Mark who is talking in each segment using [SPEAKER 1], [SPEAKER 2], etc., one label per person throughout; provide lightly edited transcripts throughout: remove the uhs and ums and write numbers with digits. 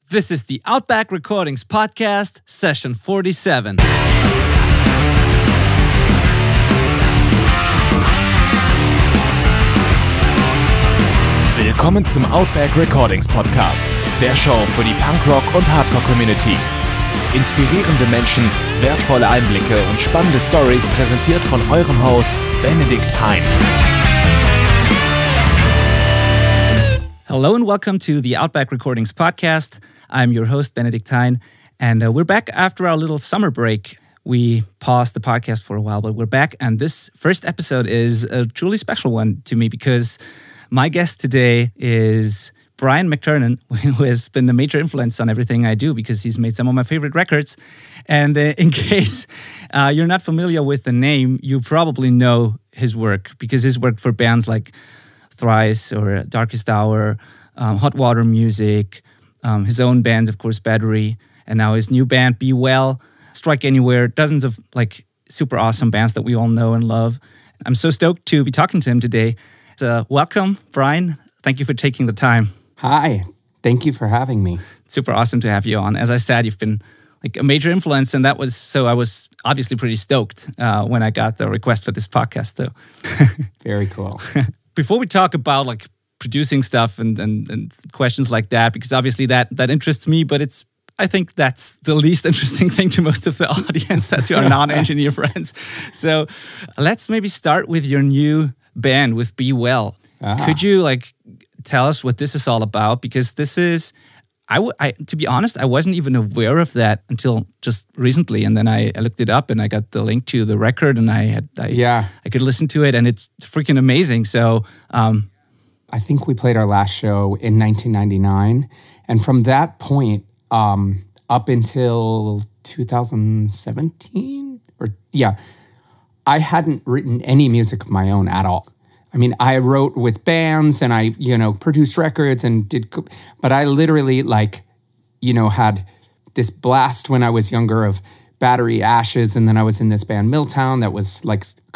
[SPEAKER 1] This is the Outback Recordings Podcast, Session 47.
[SPEAKER 2] Willkommen zum Outback Recordings Podcast, der Show für die Punkrock- und Hardcore-Community. Inspirierende Menschen, wertvolle Einblicke und spannende Stories präsentiert von eurem Host Benedikt Hain.
[SPEAKER 1] Hello and welcome to the Outback Recordings Podcast. I'm your host, Benedikt Hain, and we're back after our little summer break. We paused the podcast for a while, but we're back, and this first episode is a truly special one to me because my guest today is Brian McTernan, who has been a major influence on everything I do because he's made some of my favorite records. And in case you're not familiar with the name, you probably know his work because he's worked for bands like Thrice or Darkest Hour, Hot Water Music, his own bands, of course, Battery, and now his new band, Be Well, Strike Anywhere, dozens of super awesome bands that we all know and love. I'm so stoked to be talking to him today. Welcome, Brian. Thank you for taking the time.
[SPEAKER 3] Hi. Thank you for having me.
[SPEAKER 1] Super awesome to have you on. As I said, you've been a major influence, and I was obviously pretty stoked when I got the request for this podcast, though.
[SPEAKER 3] Very cool.
[SPEAKER 1] Before we talk about producing stuff and questions like that, because obviously that interests me, but I think that's the least interesting thing to most of the audience. That's your non-engineer friends. So let's maybe start with your new band with Be Well. Could you tell us what this is all about? Because this is, to be honest, I wasn't even aware of that until just recently, and then I looked it up and I got the link to the record, and I could listen to it, and it's freaking amazing. So
[SPEAKER 3] I think we played our last show in 1999, and from that point up until 2017, I hadn't written any music of my own at all. I mean, I wrote with bands and I, produced records and but I literally had this blast when I was younger of Battery, Ashes, and then I was in this band Milltown that was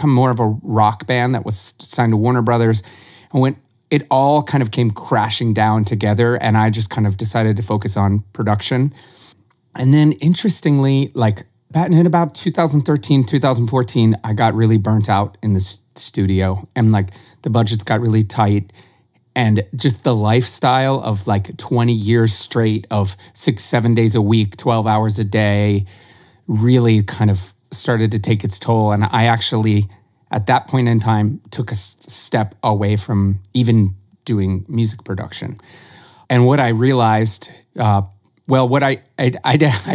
[SPEAKER 3] more of a rock band that was signed to Warner Brothers. And when it all kind of came crashing down together, and I just kind of decided to focus on production. And then interestingly, in about 2013, 2014, I got really burnt out in the studio, and the budgets got really tight, and just the lifestyle of 20 years straight of 6-7 days a week, 12 hours a day, really kind of started to take its toll. And I actually, at that point in time, took a step away from even doing music production. And what I realized, what I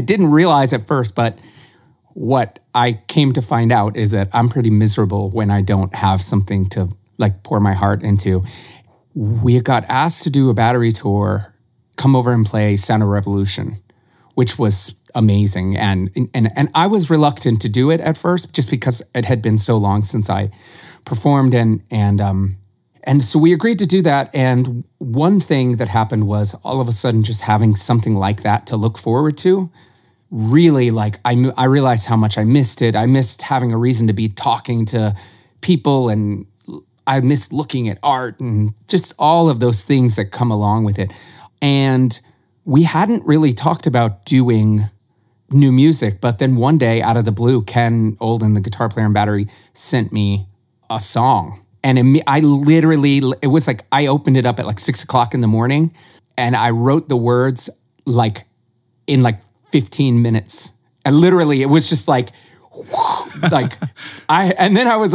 [SPEAKER 3] didn't realize at first, but what I came to find out is that I'm pretty miserable when I don't have something to pour my heart into. We got asked to do a Battery tour, come over and play Sound of Revolution, which was amazing. And I was reluctant to do it at first just because it had been so long since I performed. And so we agreed to do that. And one thing that happened was all of a sudden just having something like that to look forward to, really, I realized how much I missed it. I missed having a reason to be talking to people, and I missed looking at art and just all of those things that come along with it. And we hadn't really talked about doing new music, but then one day out of the blue, Ken Olden, the guitar player in Battery, sent me a song. And it was I opened it up at 6 o'clock in the morning, and I wrote the words in 15 minutes. And literally it was just and then I was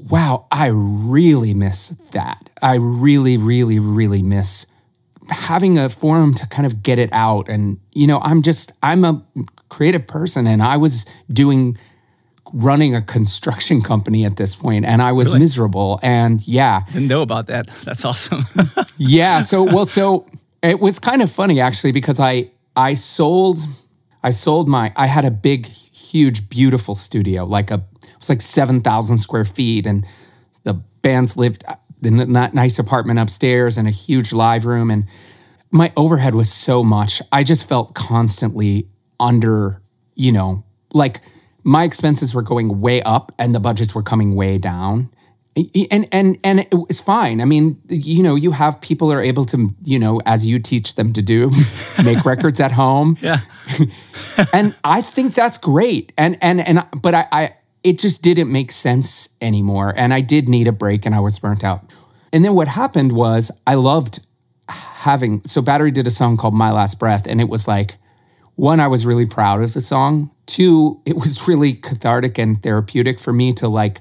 [SPEAKER 3] wow, I really miss that. I really, really, really miss having a forum to kind of get it out. And, I'm a creative person, and I was running a construction company at this point, and I was miserable. And I
[SPEAKER 1] didn't know about that. That's awesome.
[SPEAKER 3] Yeah. So it was kind of funny actually, because I had a big, huge, beautiful studio, it was 7,000 square feet, and the bands lived in that nice apartment upstairs and a huge live room, and my overhead was so much. I just felt constantly under, my expenses were going way up and the budgets were coming way down. And it was fine. I mean, you have people are able to, as you teach them to do, make records at home.
[SPEAKER 1] Yeah.
[SPEAKER 3] And I think that's great. But it just didn't make sense anymore. And I did need a break and I was burnt out. And then what happened was I loved so Battery did a song called My Last Breath. And it was like, one, I was really proud of the song. Two, it was really cathartic and therapeutic for me to like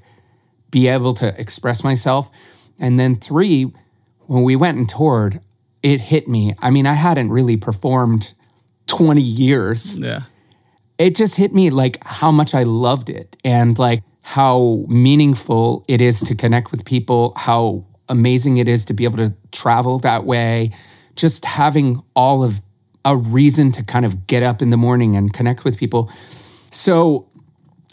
[SPEAKER 3] be able to express myself. And then three, when we went and toured, it hit me. I mean, I hadn't really performed 20 years.
[SPEAKER 1] Yeah.
[SPEAKER 3] It just hit me like how much I loved it and like how meaningful it is to connect with people, how amazing it is to be able to travel that way, just having all of a reason to kind of get up in the morning and connect with people. So,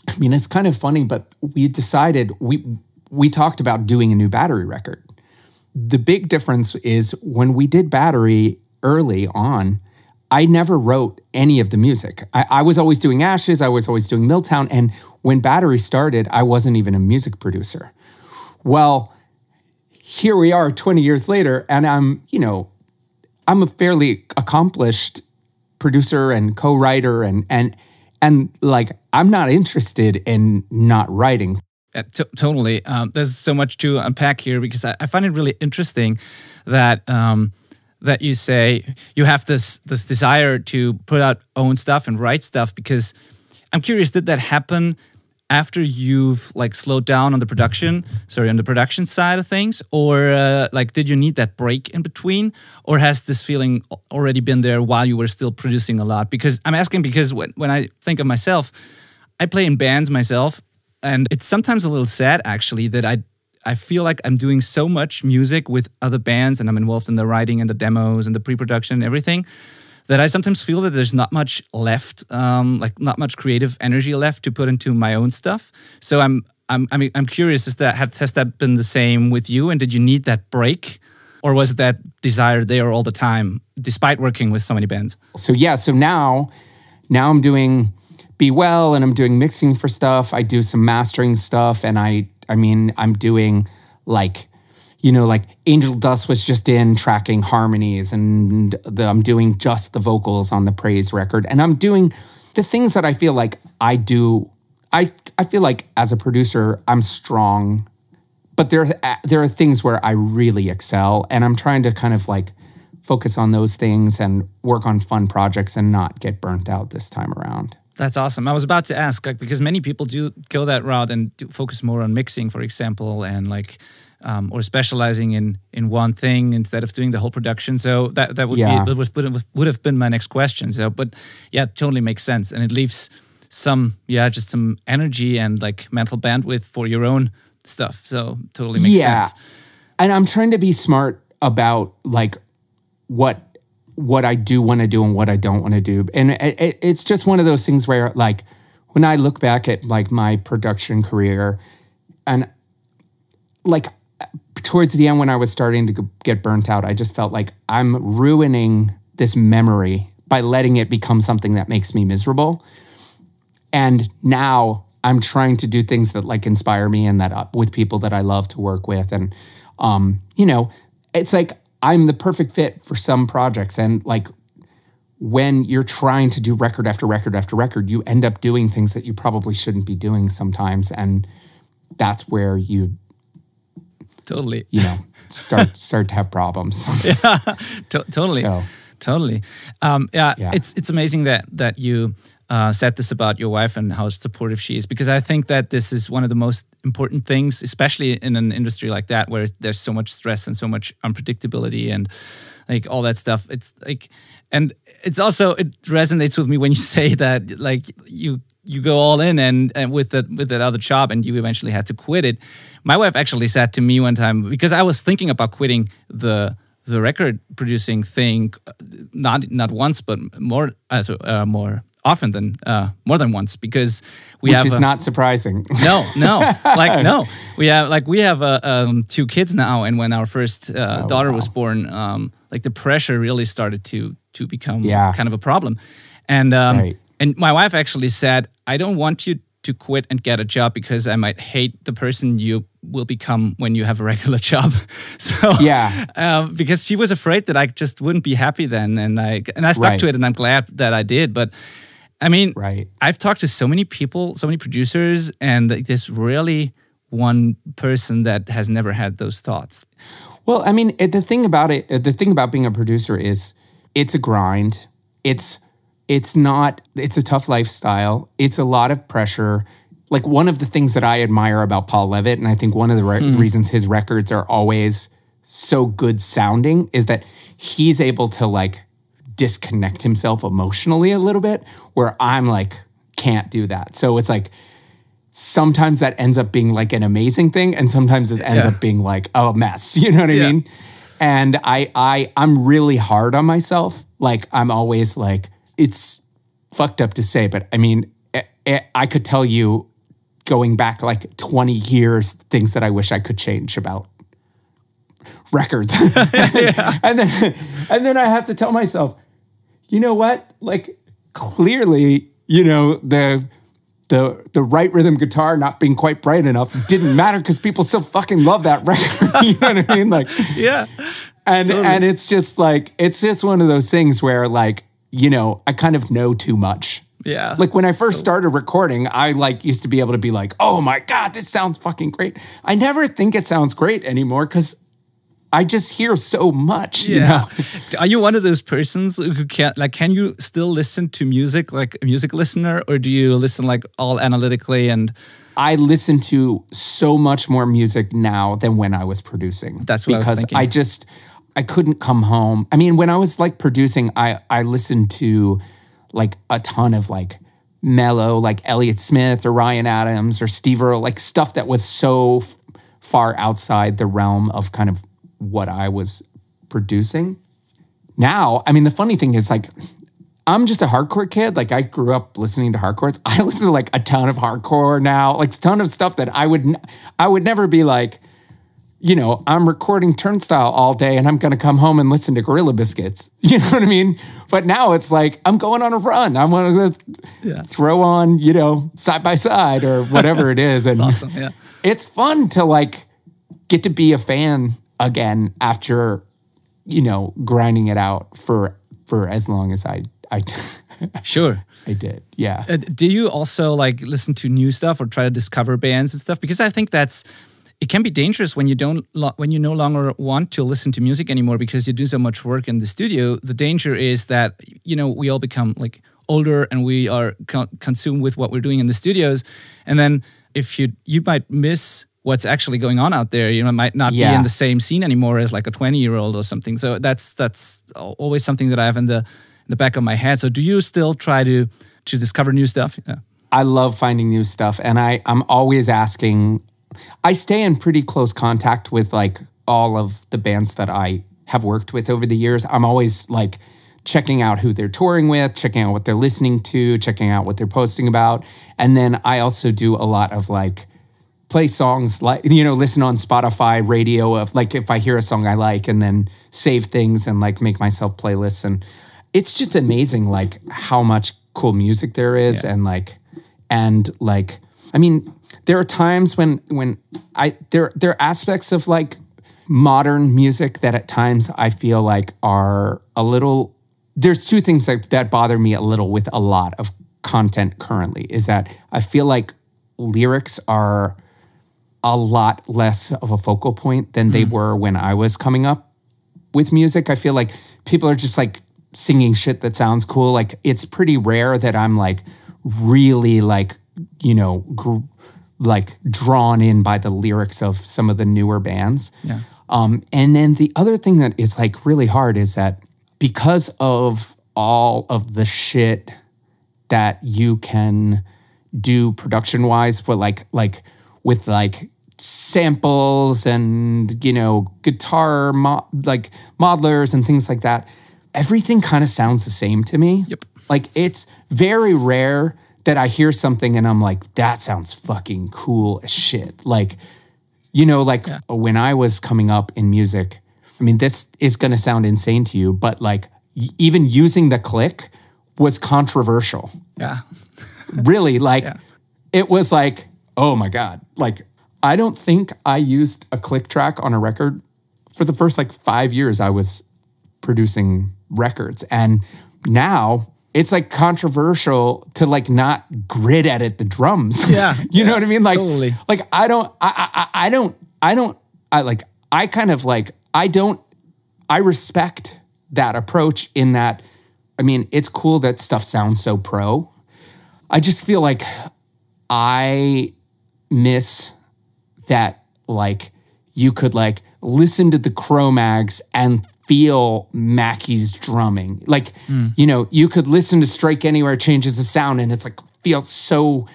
[SPEAKER 3] I mean, it's kind of funny, but we decided, we talked about doing a new Battery record. The big difference is when we did Battery early on, I never wrote any of the music. I was always doing Ashes, I was always doing Milltown, and when Battery started, I wasn't even a music producer. Well, here we are 20 years later, and I'm a fairly accomplished producer and co-writer and like, I'm not interested in not writing.
[SPEAKER 1] Totally. There's so much to unpack here because I find it really interesting that that you say you have this desire to put out own stuff and write stuff, because I'm curious, did that happen after you've like slowed down on the production side of things, or like did you need that break in between, or has this feeling already been there while you were still producing a lot? Because I'm asking because when I think of myself, I play in bands myself, and it's sometimes a little sad actually that I feel like I'm doing so much music with other bands and I'm involved in the writing and the demos and the pre-production and everything, that I sometimes feel that there's not much left, like not much creative energy left to put into my own stuff. So I'm curious, has that been the same with you? And did you need that break, or was that desire there all the time, despite working with so many bands? So
[SPEAKER 3] now I'm doing Be Well, and I'm doing mixing for stuff. I do some mastering stuff, and I'm doing like Angel Dust was just in tracking harmonies, and I'm doing just the vocals on the Praise record. And I'm doing the things that I feel like I do. I feel like as a producer, I'm strong, but there are things where I really excel, and I'm trying to kind of like focus on those things and work on fun projects and not get burnt out this time around.
[SPEAKER 1] That's awesome. I was about to ask, like, because many people do go that route and do focus more on mixing, for example, and like, or specializing in one thing instead of doing the whole production. So that would have been my next question. So, but yeah, it totally makes sense, and it leaves some energy and like mental bandwidth for your own stuff. So totally makes sense.
[SPEAKER 3] And I'm trying to be smart about like what I do want to do and what I don't want to do. And it's just one of those things where like when I look back at like my production career, and like towards the end when I was starting to get burnt out, I just felt like I'm ruining this memory by letting it become something that makes me miserable. And now I'm trying to do things that like inspire me and that with people that I love to work with. And, it's like I'm the perfect fit for some projects. And like when you're trying to do record after record after record, you end up doing things that you probably shouldn't be doing sometimes. And that's where you
[SPEAKER 1] totally,
[SPEAKER 3] start to have problems.
[SPEAKER 1] Yeah, totally. Totally. It's amazing that you said this about your wife and how supportive she is, because I think that this is one of the most important things, especially in an industry like that where there's so much stress and so much unpredictability and like all that stuff. It's like, and it's also, it resonates with me when you say that like you go all in and with that other job and you eventually had to quit it. My wife actually said to me one time, because I was thinking about quitting the record producing thing, not once, but more often than more than once, because
[SPEAKER 3] which is not surprising.
[SPEAKER 1] No, no. We have 2 kids now, and when our first daughter was born, like the pressure really started to become kind of a problem, and and my wife actually said, I don't want you to quit and get a job because I might hate the person you will become when you have a regular job. So because she was afraid that I just wouldn't be happy then, and I stuck to it, and I'm glad that I did. But I mean, I've talked to so many people, so many producers, and there's really one person that has never had those thoughts.
[SPEAKER 3] Well, I mean, the thing about being a producer is it's a grind. It's a tough lifestyle. It's a lot of pressure. Like, one of the things that I admire about Paul Levitt, and I think one of the reasons his records are always so good sounding, is that he's able to like disconnect himself emotionally a little bit, where I'm like, can't do that. So it's like, sometimes that ends up being like an amazing thing, and sometimes it ends up being like a mess. You know what I mean? And I'm really hard on myself. Like, I'm always like, it's fucked up to say, but I mean, I could tell you, going back like 20 years, things that I wish I could change about records. and then I have to tell myself, you know what? Like, clearly, you know, the right rhythm guitar not being quite bright enough didn't matter, because people still fucking love that record. You know what I mean? Like, and it's just like, it's just one of those things where, like, you know, I kind of know too much.
[SPEAKER 1] Yeah.
[SPEAKER 3] Like, when I first started recording, I like used to be able to be like, oh my God, this sounds fucking great. I never think it sounds great anymore, because I just hear so much, you know?
[SPEAKER 1] Are you one of those persons who can't, like, can you still listen to music like a music listener, or do you listen like all analytically? And
[SPEAKER 3] I listen to so much more music now than when I was producing.
[SPEAKER 1] That's what I was thinking.
[SPEAKER 3] Because I couldn't come home. I mean, when I was like producing, I listened to like a ton of like mellow, like Elliott Smith or Ryan Adams or Steve Earle, like stuff that was so far outside the realm of kind of what I was producing. Now, I mean, the funny thing is, like, I'm just a hardcore kid. Like, I grew up listening to hardcore. I listen to like a ton of hardcore now, like a ton of stuff that I would never be like, you know, I'm recording Turnstile all day and I'm going to come home and listen to Gorilla Biscuits. You know what I mean? But now it's like, I'm going on a run. I want to throw on, you know, Side by Side or whatever it is. And
[SPEAKER 1] it's awesome. Yeah.
[SPEAKER 3] It's fun to like get to be a fan again after, you know, grinding it out for as long as I
[SPEAKER 1] Sure.
[SPEAKER 3] I did. Yeah.
[SPEAKER 1] Do you also like listen to new stuff or try to discover bands and stuff? Because I think it can be dangerous when you no longer want to listen to music anymore because you do so much work in the studio. The danger is that, you know, we all become like older and we are consumed with what we're doing in the studios. And then if you might miss what's actually going on out there, you know, might not be in the same scene anymore as like a 20-year-old or something. So that's always something that I have in the back of my head. So do you still try to discover new stuff? Yeah.
[SPEAKER 3] I love finding new stuff. And I'm always asking. I stay in pretty close contact with like all of the bands that I have worked with over the years. I'm always like checking out who they're touring with, checking out what they're listening to, checking out what they're posting about. And then I also do a lot of like play songs, like, you know, listen on Spotify radio of like if I hear a song I like, and then save things and like make myself playlists. And it's just amazing like how much cool music there is. And I mean, there are times when there are aspects of like modern music that at times I feel like are a little. There's two things that bother me a little with a lot of content currently, is that I feel like lyrics are a lot less of a focal point than they were when I was coming up with music. I feel like people are just like singing shit that sounds cool. Like, it's pretty rare that I'm like really like, you know, like drawn in by the lyrics of some of the newer bands.
[SPEAKER 1] Yeah.
[SPEAKER 3] And then the other thing that is like really hard is that because of all of the shit that you can do production-wise, but like with like samples and, you know, guitar like modelers and things like that, everything kind of sounds the same to me.
[SPEAKER 1] Yep.
[SPEAKER 3] Like, it's very rare that I hear something and I'm like, that sounds fucking cool as shit. Like, you know, like when I was coming up in music, I mean, this is going to sound insane to you, but like even using the click was controversial.
[SPEAKER 1] Yeah.
[SPEAKER 3] Really, like it was like, oh my God, like I don't think I used a click track on a record for the first like 5 years I was producing records. And now it's like controversial to like not grid edit the drums.
[SPEAKER 1] Yeah.
[SPEAKER 3] You know what I mean? Like,
[SPEAKER 1] totally.
[SPEAKER 3] like I respect that approach in that, I mean, it's cool that stuff sounds so pro. I just feel like I miss that, like, you could like listen to the Cro-Mags and feel Mackey's drumming. Like, you know, you could listen to Strike Anywhere Changes the Sound and it's like, feels so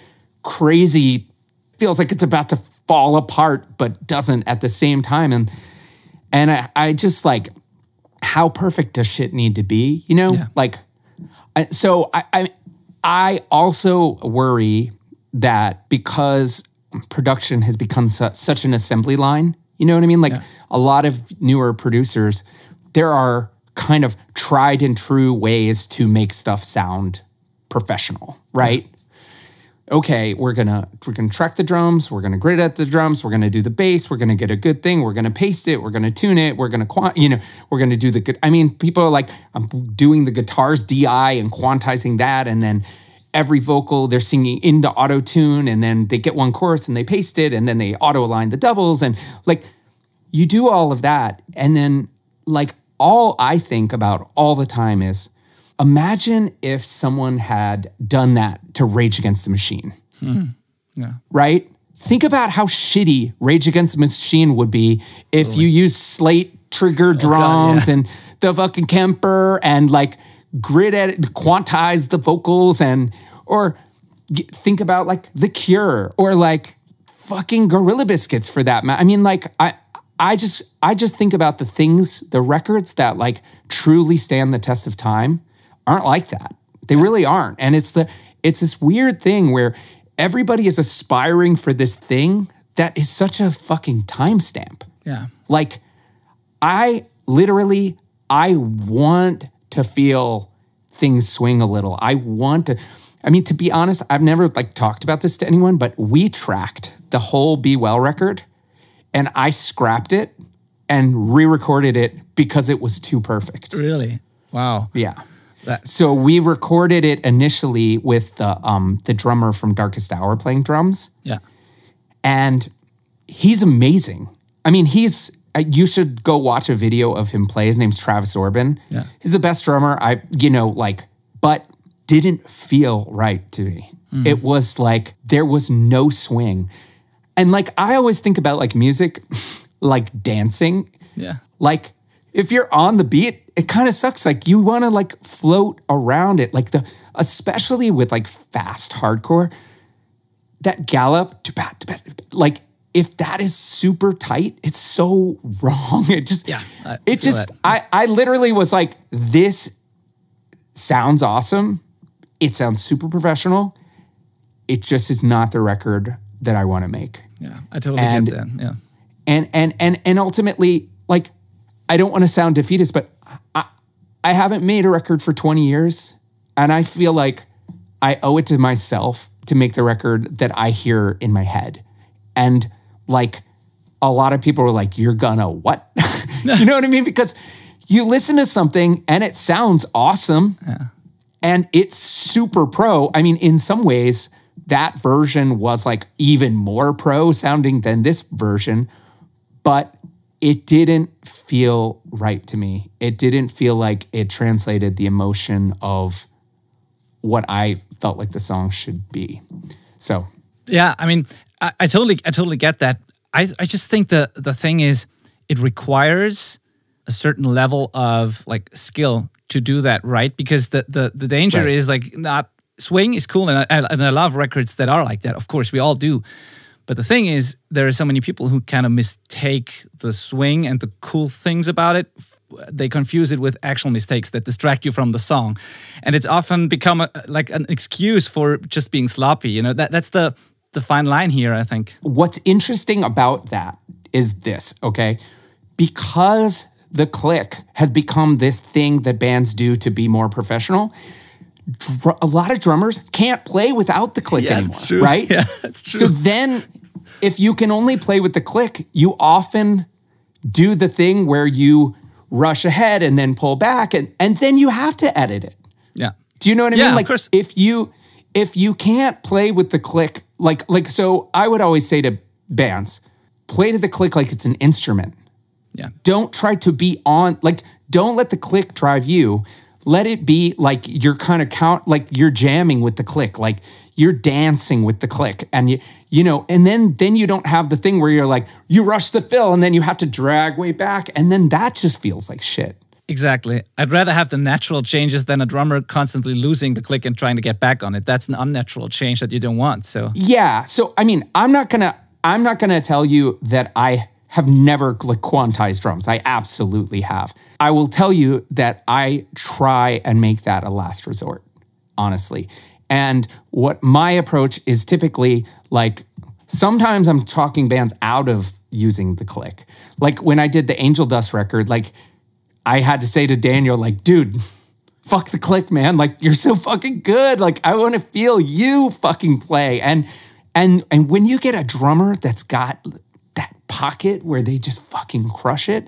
[SPEAKER 3] crazy, feels like it's about to fall apart, but doesn't at the same time. And I just like, how perfect does shit need to be? You know, like, so I also worry that because production has become such an assembly line, you know what I mean? Like a lot of newer producers, there are kind of tried and true ways to make stuff sound professional, right? Okay, we're gonna track the drums, we're gonna grid at the drums, we're gonna do the bass, we're gonna get a good thing, we're gonna paste it, we're gonna tune it, we're gonna we're gonna do the good. I mean, people are like, I'm doing the guitars DI and quantizing that, and then every vocal they're singing into auto tune, and then they get one chorus and they paste it, and then they auto align the doubles, and like you do all of that, and then like all I think about all the time is, imagine if someone had done that to Rage Against the Machine, right? Think about how shitty Rage Against the Machine would be if you used slate trigger drums and the fucking Kemper and like grid edit, quantize the vocals or think about like The Cure or like fucking Gorilla Biscuits for that. I mean, like I just think about the records that like truly stand the test of time aren't like that. They really aren't. And it's this weird thing where everybody is aspiring for this thing that is such a fucking timestamp.
[SPEAKER 1] Yeah.
[SPEAKER 3] Like I want to feel things swing a little. To be honest, I've never like talked about this to anyone, but we tracked the whole Be Well record and I scrapped it and re-recorded it because it was too perfect.
[SPEAKER 1] Really? Wow.
[SPEAKER 3] Yeah. So we recorded it initially with the drummer from Darkest Hour playing drums. Yeah. And he's amazing. I mean, you should go watch a video of him play. His name's Travis Orban. Yeah. He's the best drummer but didn't feel right to me. Mm-hmm. It was like, there was no swing. And like, I always think about like music, like dancing. Yeah. Like if you're on the beat, it kind of sucks. Like you want to like float around it. Like especially with like fast hardcore, that gallop, like if that is super tight, it's so wrong. I literally was like, this sounds awesome. It sounds super professional. It just is not the record that I want to make.
[SPEAKER 1] Yeah, I totally get that. Yeah.
[SPEAKER 3] And ultimately, like, I don't want to sound defeatist, but I haven't made a record for 20 years. And I feel like I owe it to myself to make the record that I hear in my head. And like, a lot of people are like, you're gonna what? You know what I mean? Because you listen to something and it sounds awesome. Yeah. And it's super pro. I mean, in some ways, that version was like even more pro sounding than this version, but it didn't feel right to me. It didn't feel like it translated the emotion of what I felt like the song should be. So,
[SPEAKER 1] yeah, I mean, I totally get that. I just think the thing is, it requires a certain level of like skill to do that right, because the danger is like not. Swing is cool, and I love records that are like that. Of course, we all do. But the thing is, there are so many people who kind of mistake the swing and the cool things about it. They confuse it with actual mistakes that distract you from the song. And it's often become like an excuse for just being sloppy. You know, that's the fine line here, I think.
[SPEAKER 3] What's interesting about that is this, okay? Because the click has become this thing that bands do to be more professional, a lot of drummers can't play without the click anymore,
[SPEAKER 1] that's true.
[SPEAKER 3] Right?
[SPEAKER 1] Yeah, that's true.
[SPEAKER 3] So then if you can only play with the click, you often do the thing where you rush ahead and then pull back, and then you have to edit it.
[SPEAKER 1] Yeah.
[SPEAKER 3] Do you know what I mean? Like,
[SPEAKER 1] of course.
[SPEAKER 3] if you can't play with the click, like so I would always say to bands, play to the click like it's an instrument.
[SPEAKER 1] Yeah.
[SPEAKER 3] Don't try to be on, like, don't let the click drive you. Let it be like you're kind of like you're jamming with the click, like you're dancing with the click. And you know, and then you don't have the thing where you're like, you rush the fill and then you have to drag way back. And then that just feels like shit.
[SPEAKER 1] Exactly. I'd rather have the natural changes than a drummer constantly losing the click and trying to get back on it. That's an unnatural change that you don't want. So
[SPEAKER 3] yeah. So I mean, I'm not gonna tell you that I have never like quantized drums. I absolutely have. I will tell you that I try and make that a last resort, honestly. And what my approach is typically like, sometimes I'm talking bands out of using the click. Like when I did the Angel Dust record, like I had to say to Daniel, like, dude, fuck the click, man. Like, you're so fucking good. Like, I want to feel you fucking play. And when you get a drummer that's got that pocket where they just fucking crush it,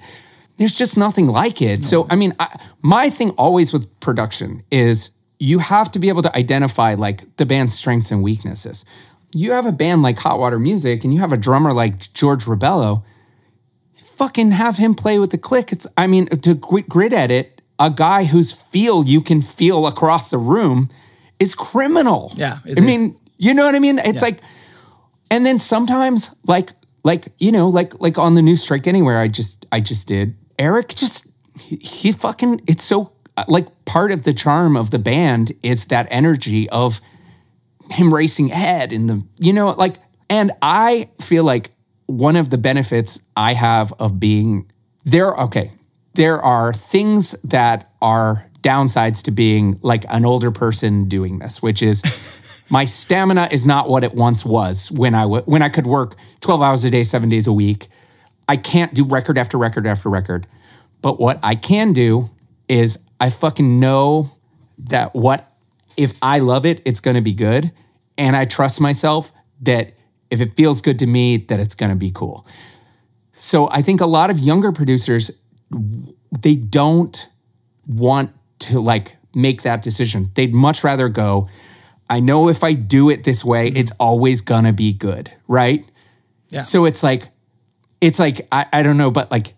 [SPEAKER 3] there's just nothing like it. No. So, I mean, my thing always with production is you have to be able to identify like the band's strengths and weaknesses. You have a band like Hot Water Music and you have a drummer like George Rebello, fucking have him play with the click. It's, I mean, to grid edit a guy whose feel you can feel across the room is criminal.
[SPEAKER 1] Yeah.
[SPEAKER 3] I mean, you know what I mean? It's like, and then sometimes like, you know, like on the new Strike Anywhere I just did, Eric just, he fucking, it's so, like part of the charm of the band is that energy of him racing ahead in the, you know, like, and I feel like one of the benefits I have of being there, okay, there are things that are downsides to being like an older person doing this, which is my stamina is not what it once was when I could work 12 hours a day, 7 days a week. I can't do record after record after record. But what I can do is I fucking know that if I love it, it's going to be good. And I trust myself that if it feels good to me, that it's going to be cool. So I think a lot of younger producers, they don't want to like make that decision. They'd much rather go, I know if I do it this way, it's always going to be good, right?
[SPEAKER 1] Yeah.
[SPEAKER 3] So it's like, I don't know, but like,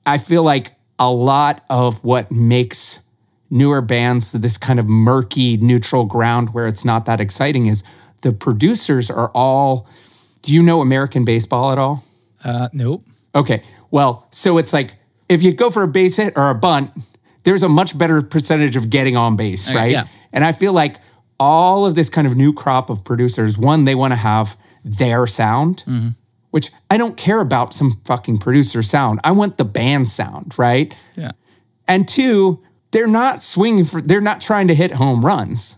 [SPEAKER 3] I feel like a lot of what makes newer bands this kind of murky neutral ground where it's not that exciting is the producers are all, do you know American baseball at all?
[SPEAKER 1] Nope.
[SPEAKER 3] Okay. Well, so it's like, if you go for a base hit or a bunt, there's a much better percentage of getting on base, right?
[SPEAKER 1] Yeah.
[SPEAKER 3] And I feel like all of this kind of new crop of producers, one, they want to have their sound, which I don't care about some fucking producer sound. I want the band sound, right?
[SPEAKER 1] Yeah.
[SPEAKER 3] And two, they're not they're not trying to hit home runs.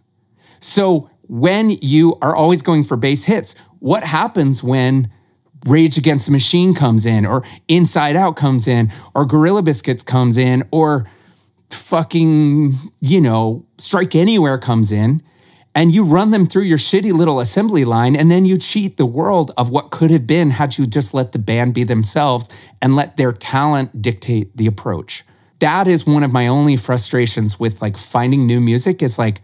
[SPEAKER 3] So when you are always going for base hits, what happens when Rage Against the Machine comes in, or Inside Out comes in, or Gorilla Biscuits comes in, or fucking, you know, Strike Anywhere comes in, and you run them through your shitty little assembly line, and then you cheat the world of what could have been had you just let the band be themselves and let their talent dictate the approach. That is one of my only frustrations with like finding new music is like,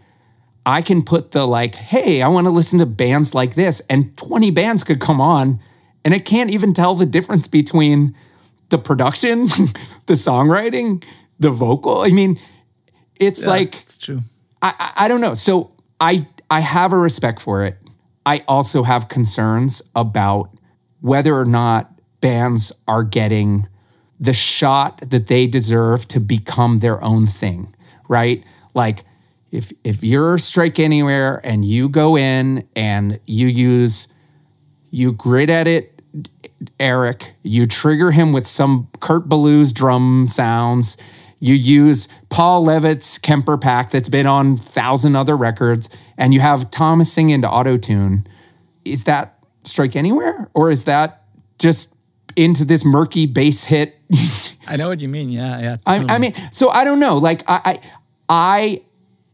[SPEAKER 3] I can put the like, hey, I want to listen to bands like this, and 20 bands could come on, and I can't even tell the difference between the production, the songwriting, the vocal. I mean, it's like,
[SPEAKER 1] it's true.
[SPEAKER 3] I don't know. So I have a respect for it. I also have concerns about whether or not bands are getting the shot that they deserve to become their own thing, right? Like if you're Strike Anywhere and you go in and you grid edit Eric, you trigger him with some Kurt Ballew's drum sounds, you use Paul Levitt's Kemper pack that's been on 1,000 other records, and you have Thomas sing into auto-tune. Is that Strike Anywhere? Or is that just into this murky bass hit?
[SPEAKER 1] I know what you mean. Yeah.
[SPEAKER 3] Totally. I mean, so I don't know. Like, I,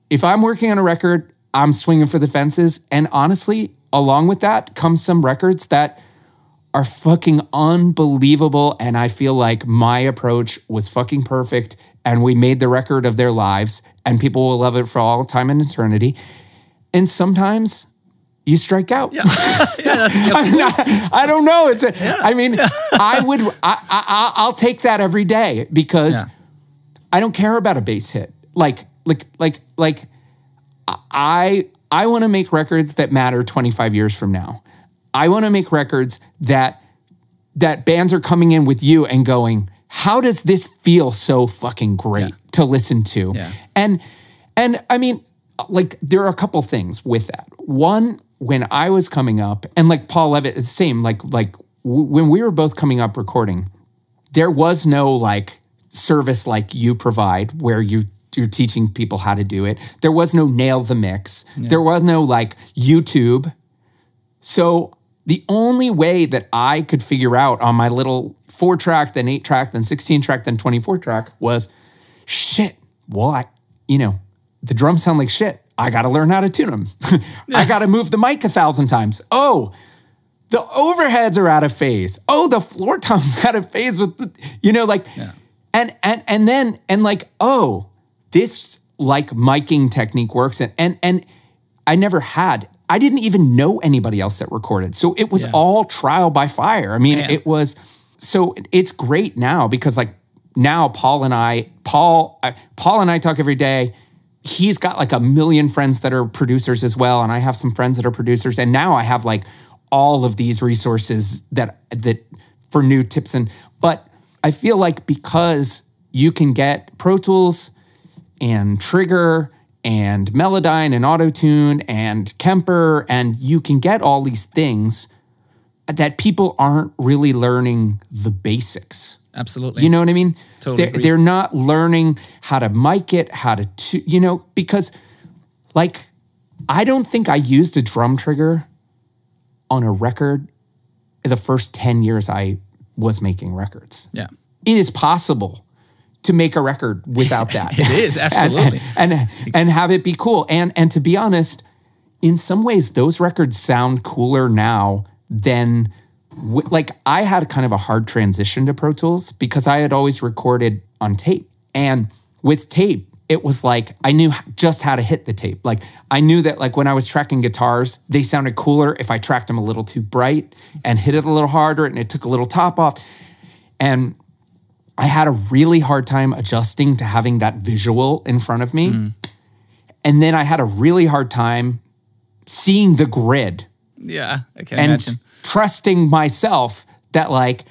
[SPEAKER 3] if I'm working on a record, I'm swinging for the fences. And honestly, along with that comes some records that are fucking unbelievable. And I feel like my approach was fucking perfect. And we made the record of their lives. And people will love it for all time and eternity. And sometimes you strike out.
[SPEAKER 1] Yeah.
[SPEAKER 3] I don't know. I'll take that every day because I don't care about a bass hit. I want to make records that matter 25 years from now. I want to make records that bands are coming in with you and going, how does this feel so fucking great to listen to?
[SPEAKER 1] Yeah.
[SPEAKER 3] And I mean, like, there are a couple things with that. One, when I was coming up, and like Paul Levitt is the same, when we were both coming up recording, there was no like service like you provide where you're teaching people how to do it. There was no nail the mix. Yeah. There was no like YouTube. So the only way that I could figure out on my little 4-track, then 8-track, then 16-track, then 24-track was, shit, well, the drums sound like shit. I got to learn how to tune them. I got to move the mic 1,000 times. Oh, the overheads are out of phase. Oh, the floor tom's out of phase with the, this like miking technique works. And I didn't even know anybody else that recorded. So it was all trial by fire. I mean, it's great now because like now Paul and I talk every day. He's got like 1 million friends that are producers as well. And I have some friends that are producers. And now I have like all of these resources that for new tips. But I feel like because you can get Pro Tools and Trigger and Melodyne and Auto-Tune and Kemper, and you can get all these things that people aren't really learning the basics.
[SPEAKER 1] Absolutely.
[SPEAKER 3] You know what I mean?
[SPEAKER 1] Totally agree.
[SPEAKER 3] They're not learning how to mic it, how to, because like, I don't think I used a drum trigger on a record the first 10 years I was making records.
[SPEAKER 1] Yeah.
[SPEAKER 3] It is possible to make a record without that.
[SPEAKER 1] It is, absolutely.
[SPEAKER 3] and have it be cool. And to be honest, in some ways, those records sound cooler now than, like, I had kind of a hard transition to Pro Tools because I had always recorded on tape. And with tape, it was like, I knew just how to hit the tape. Like, I knew that, like, when I was tracking guitars, they sounded cooler if I tracked them a little too bright and hit it a little harder and it took a little top off. And I had a really hard time adjusting to having that visual in front of me. Mm. And then I had a really hard time seeing the grid.
[SPEAKER 1] Yeah, I can imagine.
[SPEAKER 3] Trusting myself that, like,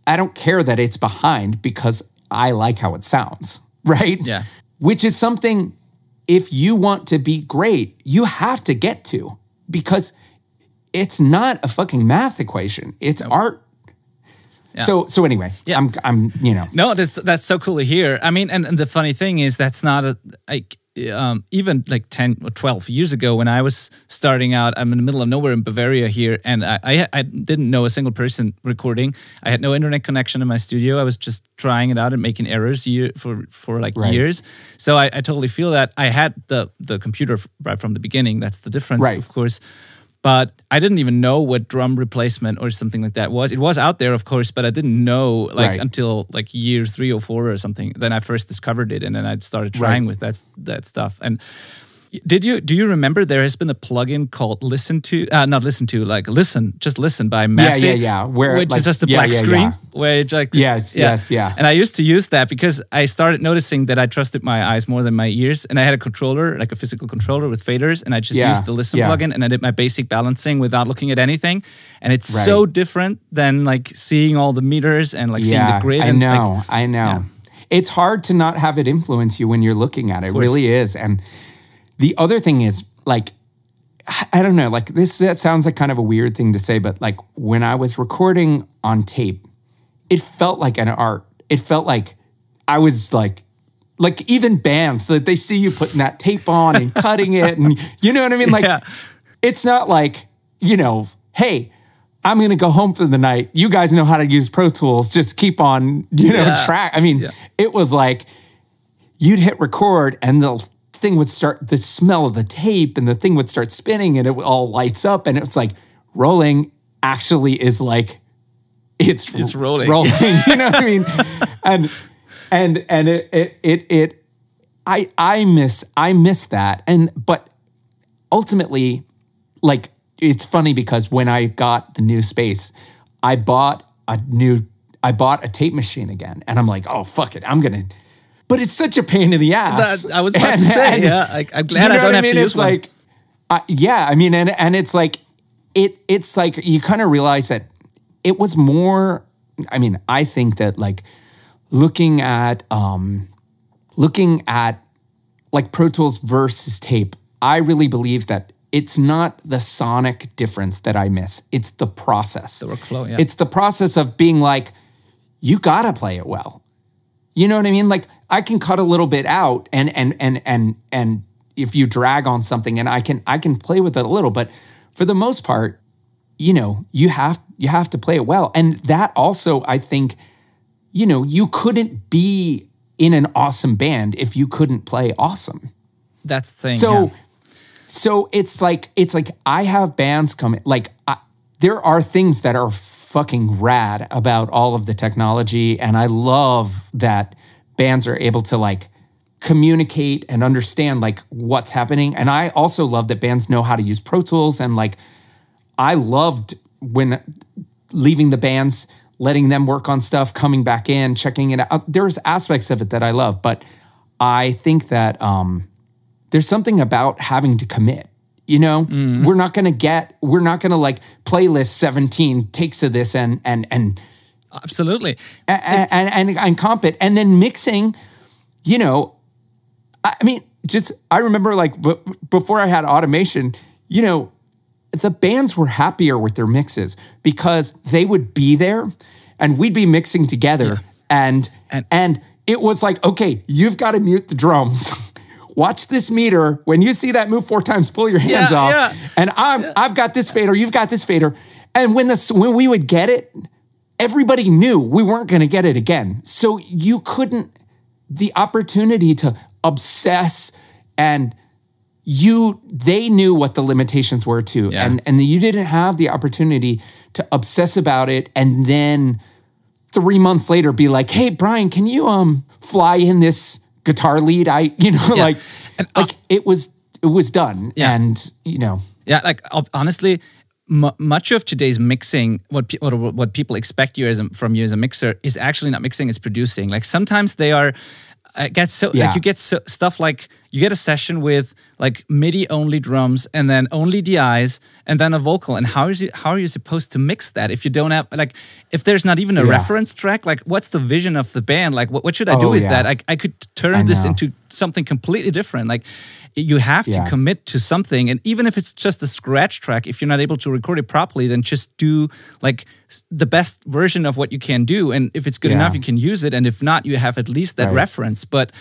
[SPEAKER 3] I don't care that it's behind because I like how it sounds, right?
[SPEAKER 1] Yeah.
[SPEAKER 3] Which is something, if you want to be great, you have to get to, because it's not a fucking math equation. It's art. Yeah. So anyway, I'm
[SPEAKER 1] No, that's so cool to hear. I mean, and the funny thing is that's not even like 10 or 12 years ago when I was starting out. I'm in the middle of nowhere in Bavaria here, and I didn't know a single person recording. I had no internet connection in my studio. I was just trying it out and making errors for years. So I totally feel that. I had the computer right from the beginning. That's the difference, of course. But I didn't even know what drum replacement or something like that was. It was out there, of course, but I didn't know until like year 3 or 4 or something. Then I first discovered it, and then I started trying with that stuff. And do you remember there has been a plugin called Listen by Massive?
[SPEAKER 3] Yeah.
[SPEAKER 1] Which is just a black screen. Where it's like,
[SPEAKER 3] yes.
[SPEAKER 1] And I used to use that because I started noticing that I trusted my eyes more than my ears. And I had a controller, like a physical controller with faders, and I just used the Listen plugin, and I did my basic balancing without looking at anything. And it's so different than like seeing all the meters and like seeing the grid.
[SPEAKER 3] I know. Yeah. It's hard to not have it influence you when you're looking at it. It really is. And the other thing is, like, I don't know, like that sounds like kind of a weird thing to say, but like when I was recording on tape, it felt like an art. It felt like I was like even bands that they see you putting that tape on and cutting it, and you know what I mean? Like, it's not like, hey, I'm going to go home for the night. You guys know how to use Pro Tools. Just keep on, track. I mean, it was like you'd hit record and the thing would start, the smell of the tape, and the thing would start spinning, and it all lights up, and it's like rolling actually is like
[SPEAKER 1] it's rolling.
[SPEAKER 3] You know what I mean? And I miss that. But ultimately, like, it's funny because when I got the new space, I bought a tape machine again, and I'm like, oh fuck it, but it's such a pain in the ass.
[SPEAKER 1] I was about to say, I'm glad I don't have to use one.
[SPEAKER 3] It's like, and it's like, it's like you kind of realize that it was more. I mean, I think that like looking at like Pro Tools versus tape, I really believe that it's not the sonic difference that I miss. It's the process.
[SPEAKER 1] The workflow, yeah.
[SPEAKER 3] It's the process of being like, you gotta play it well. You know what I mean? Like, I can cut a little bit out and if you drag on something, and I can play with it a little, but for the most part, you know, you have to play it well. And that also, I think, you know, you couldn't be in an awesome band if you couldn't play awesome.
[SPEAKER 1] That's the thing.
[SPEAKER 3] So it's like I have bands coming. Like, there are things that are fucking rad about all of the technology, and I love that bands are able to like communicate and understand like what's happening. And I also love that bands know how to use Pro Tools. And like, I loved when leaving the bands, letting them work on stuff, coming back in, checking it out. There's aspects of it that I love, but I think that there's something about having to commit. You know, we're not going to like playlist 17 takes of this and
[SPEAKER 1] absolutely
[SPEAKER 3] and comp it, and then mixing. You know, I mean, I remember like before I had automation, you know, the bands were happier with their mixes because they would be there and we'd be mixing together, and it was like, okay, you've got to mute the drums. Watch this meter. When you see that move 4 times, pull your hands off. Yeah. And I've got this fader. You've got this fader. And when we would get it, everybody knew we weren't going to get it again. So you couldn't. The opportunity to obsess, and they knew what the limitations were too, and you didn't have the opportunity to obsess about it and then 3 months later be like, hey Brian, can you fly in this guitar lead? It was done. And you know,
[SPEAKER 1] like honestly, much of today's mixing, what people expect from you as a mixer is actually not mixing, it's producing. Like sometimes they are like you get stuff like you get a session with like MIDI only drums and then only DIs and then a vocal. And how are you supposed to mix that if you don't have, like, if there's not even a reference track? Like, what's the vision of the band? Like, what should I do with that? I could turn this into something completely different. Like, you have to commit to something. And even if it's just a scratch track, if you're not able to record it properly, then just do like the best version of what you can do. And if it's good enough, you can use it. And if not, you have at least that reference. But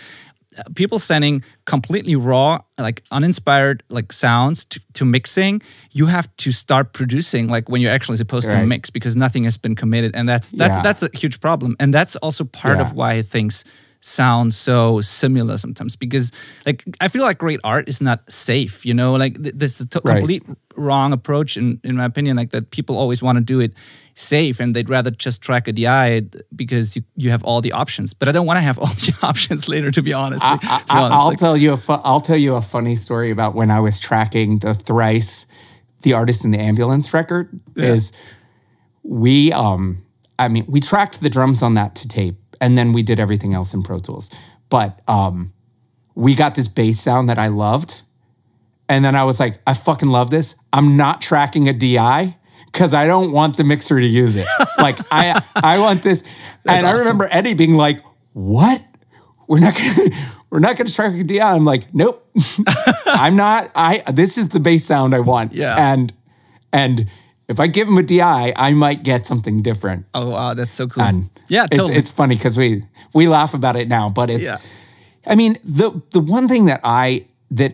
[SPEAKER 1] people sending completely raw, like uninspired, like sounds to mixing, you have to start producing like when you're actually supposed to mix, because nothing has been committed. And that's a huge problem. And that's also part of why things sound so similar sometimes, because like I feel like great art is not safe, you know, like this is a complete wrong approach in my opinion, like that people always want to do it safe and they'd rather just track a DI because you have all the options. But I don't want to have all the options later, to be honest.
[SPEAKER 3] I'll tell you a funny story about when I was tracking the Thrice, the Artist in the Ambulance record. Is we tracked the drums on that to tape, and then we did everything else in Pro Tools. But we got this bass sound that I loved. And then I was like, I fucking love this. I'm not tracking a DI because I don't want the mixer to use it. Like, I want this. And awesome. I remember Eddie being like, what? We're not gonna track a DI. I'm like, nope. I'm not. This is the bass sound I want.
[SPEAKER 1] Yeah.
[SPEAKER 3] And if I give him a DI, I might get something different.
[SPEAKER 1] Oh, wow, that's so cool.
[SPEAKER 3] And
[SPEAKER 1] yeah, totally.
[SPEAKER 3] It's funny because we laugh about it now, but it's. Yeah. I mean, the one thing that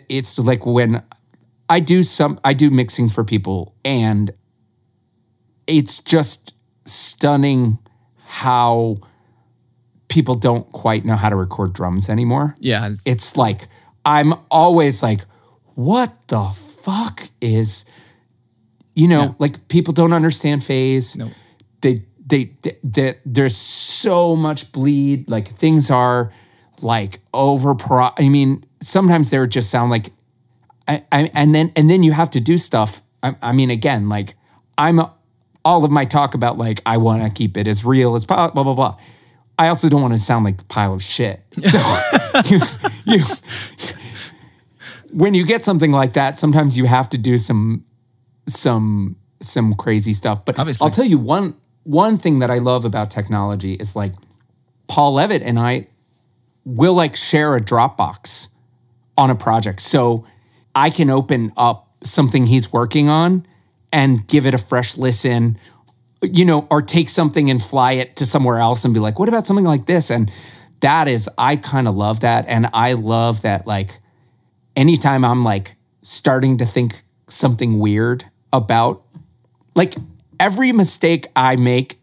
[SPEAKER 3] it's like when I do mixing for people, and it's just stunning how people don't quite know how to record drums anymore.
[SPEAKER 1] Yeah,
[SPEAKER 3] it's like I'm always like, what the fuck is. You know, like people don't understand phase.
[SPEAKER 1] No.
[SPEAKER 3] there's so much bleed. Like things are like I mean, sometimes they just sound like, and then you have to do stuff. I mean, again, like all of my talk about like, I want to keep it as real as possible, blah, blah, blah. I also don't want to sound like a pile of shit. So you when you get something like that, sometimes you have to do some crazy stuff. But obviously, I'll tell you one thing that I love about technology is like Paul Levitt and I will like share a Dropbox on a project. So I can open up something he's working on and give it a fresh listen, you know, or take something and fly it to somewhere else and be like, what about something like this? And I kind of love that. And I love that, like, anytime I'm like starting to think something weird about, like, every mistake I make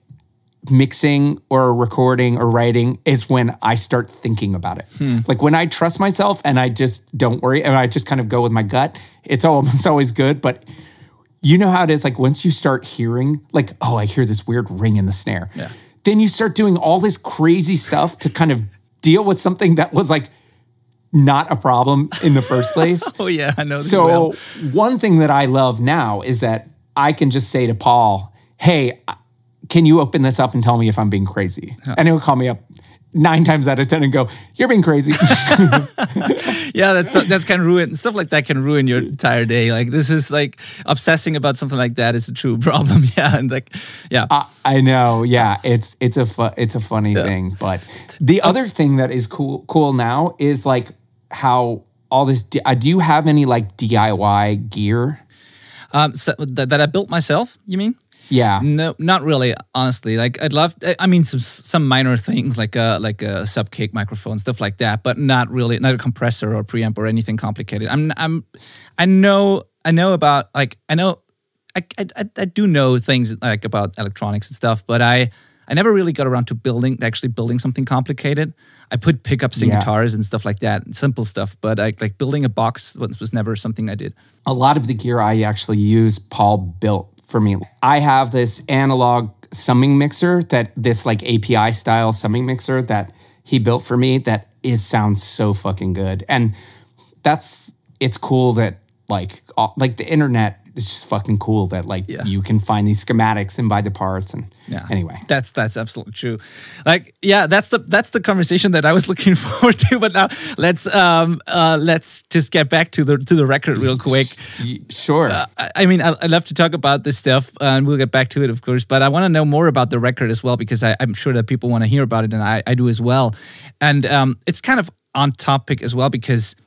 [SPEAKER 3] mixing or recording or writing is when I start thinking about it. Like when I trust myself and I just don't worry and I just kind of go with my gut, it's almost always good. But you know how it is, like once you start hearing, like, oh, I hear this weird ring in the snare. Yeah. Then you start doing all this crazy stuff to kind of deal with something that was like not a problem in the first place.
[SPEAKER 1] Oh yeah, I know.
[SPEAKER 3] So one thing that I love now is that I can just say to Paul, hey, can you open this up and tell me if I'm being crazy? Yeah. And he'll call me up 9 times out of 10 and go, you're being crazy.
[SPEAKER 1] Yeah, that's kind of ruin. Stuff like that can ruin your entire day. Like this is like obsessing about something like that is a true problem. Yeah, and like, yeah.
[SPEAKER 3] I know. Yeah, it's a funny thing. But the other thing that is cool now is like how all this. Do you have any like DIY gear?
[SPEAKER 1] So that I built myself, you mean?
[SPEAKER 3] Yeah.
[SPEAKER 1] No, not really, honestly. Like I'd love, I mean, some minor things like a sub-cake microphone, stuff like that, but not really, not a compressor or preamp or anything complicated. I know about, like, I do know things like about electronics and stuff, but I never really got around to actually building something complicated. I put pickups and guitars and stuff like that, simple stuff, but like building a box was never something I did.
[SPEAKER 3] A lot of the gear I actually use, Paul built for me. I have this analog summing mixer, this like API style summing mixer that he built for me that sounds so fucking good. And it's cool that like the internet is just fucking cool that like you can find these schematics and buy the parts. And anyway,
[SPEAKER 1] that's absolutely true. Like, yeah, that's the conversation that I was looking forward to. But now let's just get back to the record real quick.
[SPEAKER 3] Sure.
[SPEAKER 1] I mean, I'd love to talk about this stuff, and we'll get back to it, of course. But I want to know more about the record as well, because I'm sure that people want to hear about it, and I do as well. And it's kind of on topic as well, because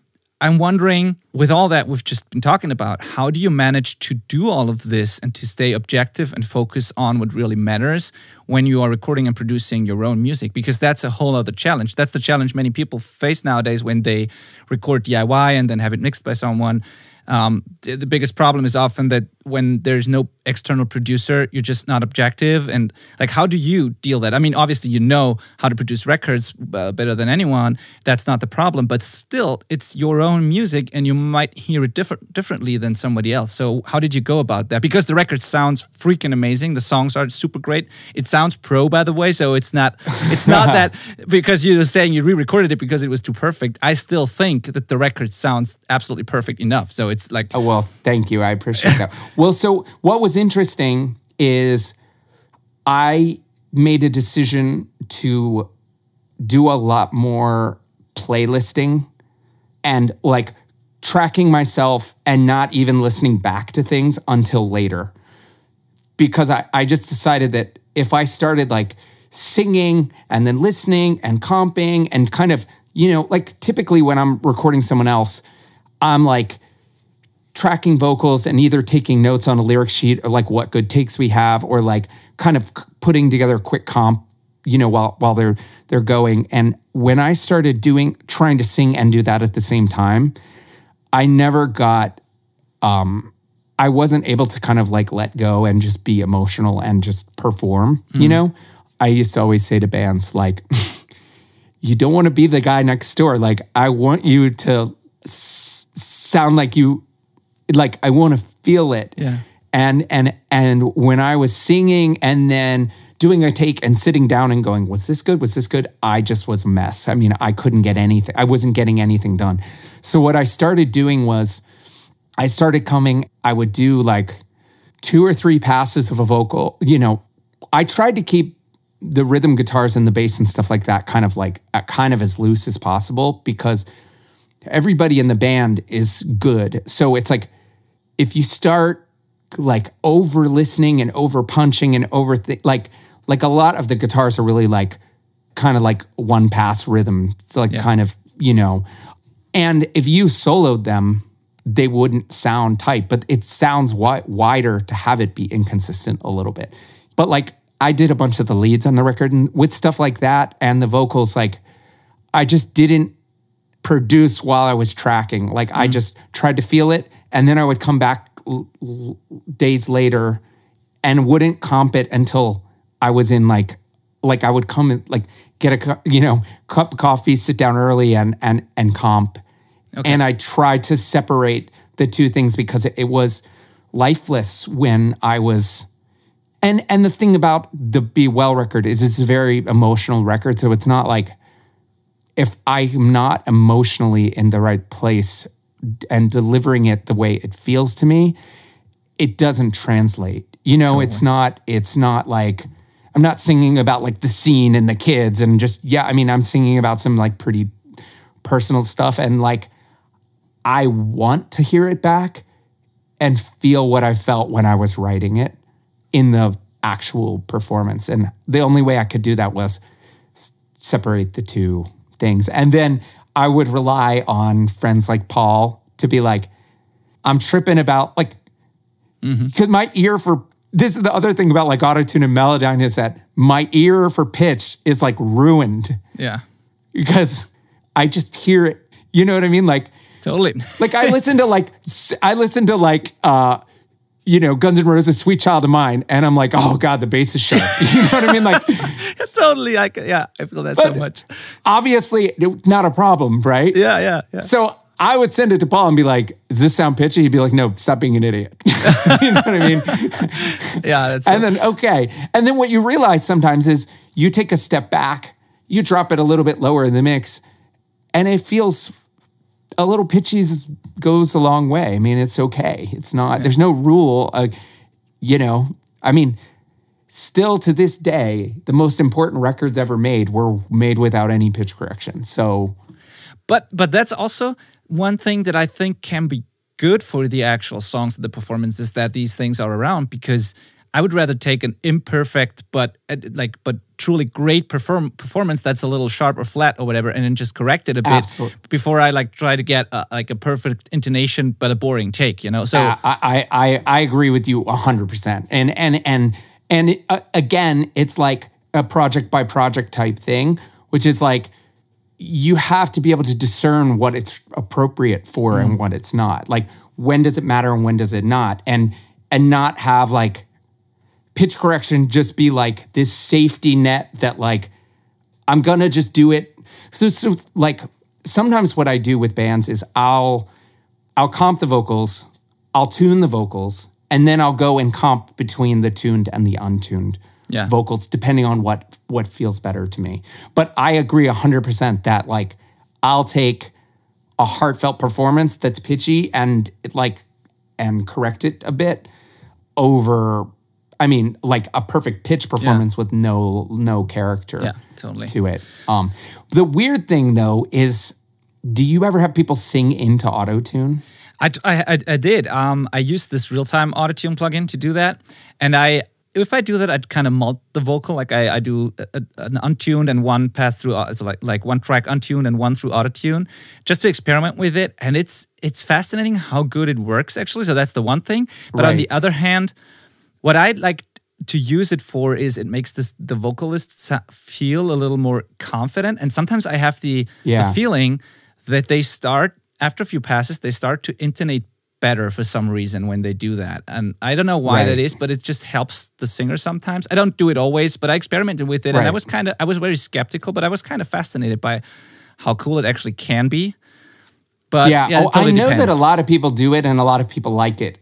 [SPEAKER 1] I'm wondering, with all that we've just been talking about, how do you manage to do all of this and to stay objective and focus on what really matters when you are recording and producing your own music? Because that's a whole other challenge. That's the challenge many people face nowadays when they record DIY and then have it mixed by someone. The biggest problem is often that when there's no external producer, you're just not objective. And like, how do you deal that? I mean, obviously, you know how to produce records better than anyone. That's not the problem. But still, it's your own music and you might hear it differently than somebody else. So how did you go about that? Because the record sounds freaking amazing. The songs are super great. It sounds pro, by the way. So it's not that because you're saying you re-recorded it because it was too perfect. I still think that the record sounds absolutely perfect enough. So it's like...
[SPEAKER 3] Oh, well, thank you. I appreciate that. Well, so what was interesting is I made a decision to do a lot more playlisting and like tracking myself and not even listening back to things until later. Because I just decided that if I started like singing and then listening and comping and kind of, you know, like typically when I'm recording someone else, I'm like tracking vocals and either taking notes on a lyric sheet or like what good takes we have or like kind of putting together a quick comp, you know, while they're going. And when I started trying to sing and do that at the same time, I never got, I wasn't able to kind of like let go and just be emotional and just perform, you know? I used to always say to bands like, you don't want to be the guy next door. Like, I want you to sound like you, like I want to feel it.
[SPEAKER 1] Yeah.
[SPEAKER 3] And when I was singing and then doing a take and sitting down and going, was this good? Was this good? I just was a mess. I mean, I couldn't get anything. I wasn't getting anything done. So what I started doing was I would do like 2 or 3 passes of a vocal. You know, I tried to keep the rhythm guitars and the bass and stuff like that kind of as loose as possible, because everybody in the band is good. So it's like, if you start like over listening and over punching and like a lot of the guitars are really like kind of like one pass rhythm. It's like kind of, you know, and if you soloed them, they wouldn't sound tight, but it sounds wider to have it be inconsistent a little bit. But like I did a bunch of the leads on the record, and with stuff like that and the vocals, like I just didn't produce while I was tracking. Like I just tried to feel it, and then I would come back days later and wouldn't comp it until I was in like I would come and like get a cup of coffee, sit down early and comp. Okay. And I tried to separate the two things because it was lifeless when I was. And the thing about the Be Well record is it's a very emotional record. So it's not like, if I'm not emotionally in the right place and delivering it the way it feels to me, it doesn't translate. You know, totally. It's not like, I'm not singing about like the scene and the kids and just, I mean, I'm singing about some like pretty personal stuff, and like, I want to hear it back and feel what I felt when I was writing it in the actual performance. And the only way I could do that was separate the two things. And then I would rely on friends like Paul to be like, I'm tripping about like, because my ear for, this is the other thing about like autotune and Melodyne, is that my ear for pitch is like ruined.
[SPEAKER 1] Yeah.
[SPEAKER 3] Because I just hear it. You know what I mean? Like,
[SPEAKER 1] totally.
[SPEAKER 3] Like I listen to Guns N' Roses' Sweet Child of Mine, and I'm like, oh God, the bass is sharp. You know what I mean? Like,
[SPEAKER 1] totally. I feel that so much.
[SPEAKER 3] Obviously, not a problem, right?
[SPEAKER 1] Yeah.
[SPEAKER 3] So I would send it to Paul and be like, does this sound pitchy? He'd be like, no, stop being an idiot. You know what I mean?
[SPEAKER 1] Yeah.
[SPEAKER 3] And then, okay. And then what you realize sometimes is you take a step back, you drop it a little bit lower in the mix, and it feels a little pitchy goes a long way. I mean, it's okay. It's not, there's no rule, I mean, still to this day, the most important records ever made were made without any pitch correction. So,
[SPEAKER 1] but that's also one thing that I think can be good for the actual songs and the performance, is that these things are around, because I would rather take an imperfect but truly great performance that's a little sharp or flat or whatever, and then just correct it a bit before I like try to get a perfect intonation but a boring take, you know. So
[SPEAKER 3] I agree with you 100%. And again, it's like a project by project type thing, which is like, you have to be able to discern what it's appropriate for and what it's not. Like, when does it matter and when does it not? And not have like pitch correction just be like this safety net that like, I'm gonna just do it. So like, sometimes what I do with bands is I'll comp the vocals, I'll tune the vocals, and then I'll go and comp between the tuned and the untuned vocals, depending on what feels better to me. But I agree 100% that like, I'll take a heartfelt performance that's pitchy and correct it a bit over, I mean, like a perfect pitch performance with no character to it. The weird thing though is, do you ever have people sing into autotune?
[SPEAKER 1] I did. I used this real-time autotune plugin to do that, and if I do that, I'd kind of mult the vocal. Like I do an untuned and one pass through, so like one track untuned and one through autotune, just to experiment with it. And it's fascinating how good it works, actually. So that's the one thing. But on the other hand, what I'd like to use it for is it makes the vocalists feel a little more confident. And sometimes I have the feeling that they start, after a few passes, they start to intonate better for some reason when they do that. And I don't know why that is, but it just helps the singer sometimes. I don't do it always, but I experimented with it, and I was very skeptical, but I was kind of fascinated by how cool it actually can be. But it totally
[SPEAKER 3] I know
[SPEAKER 1] depends.
[SPEAKER 3] that a lot of people do it and a lot of people like it.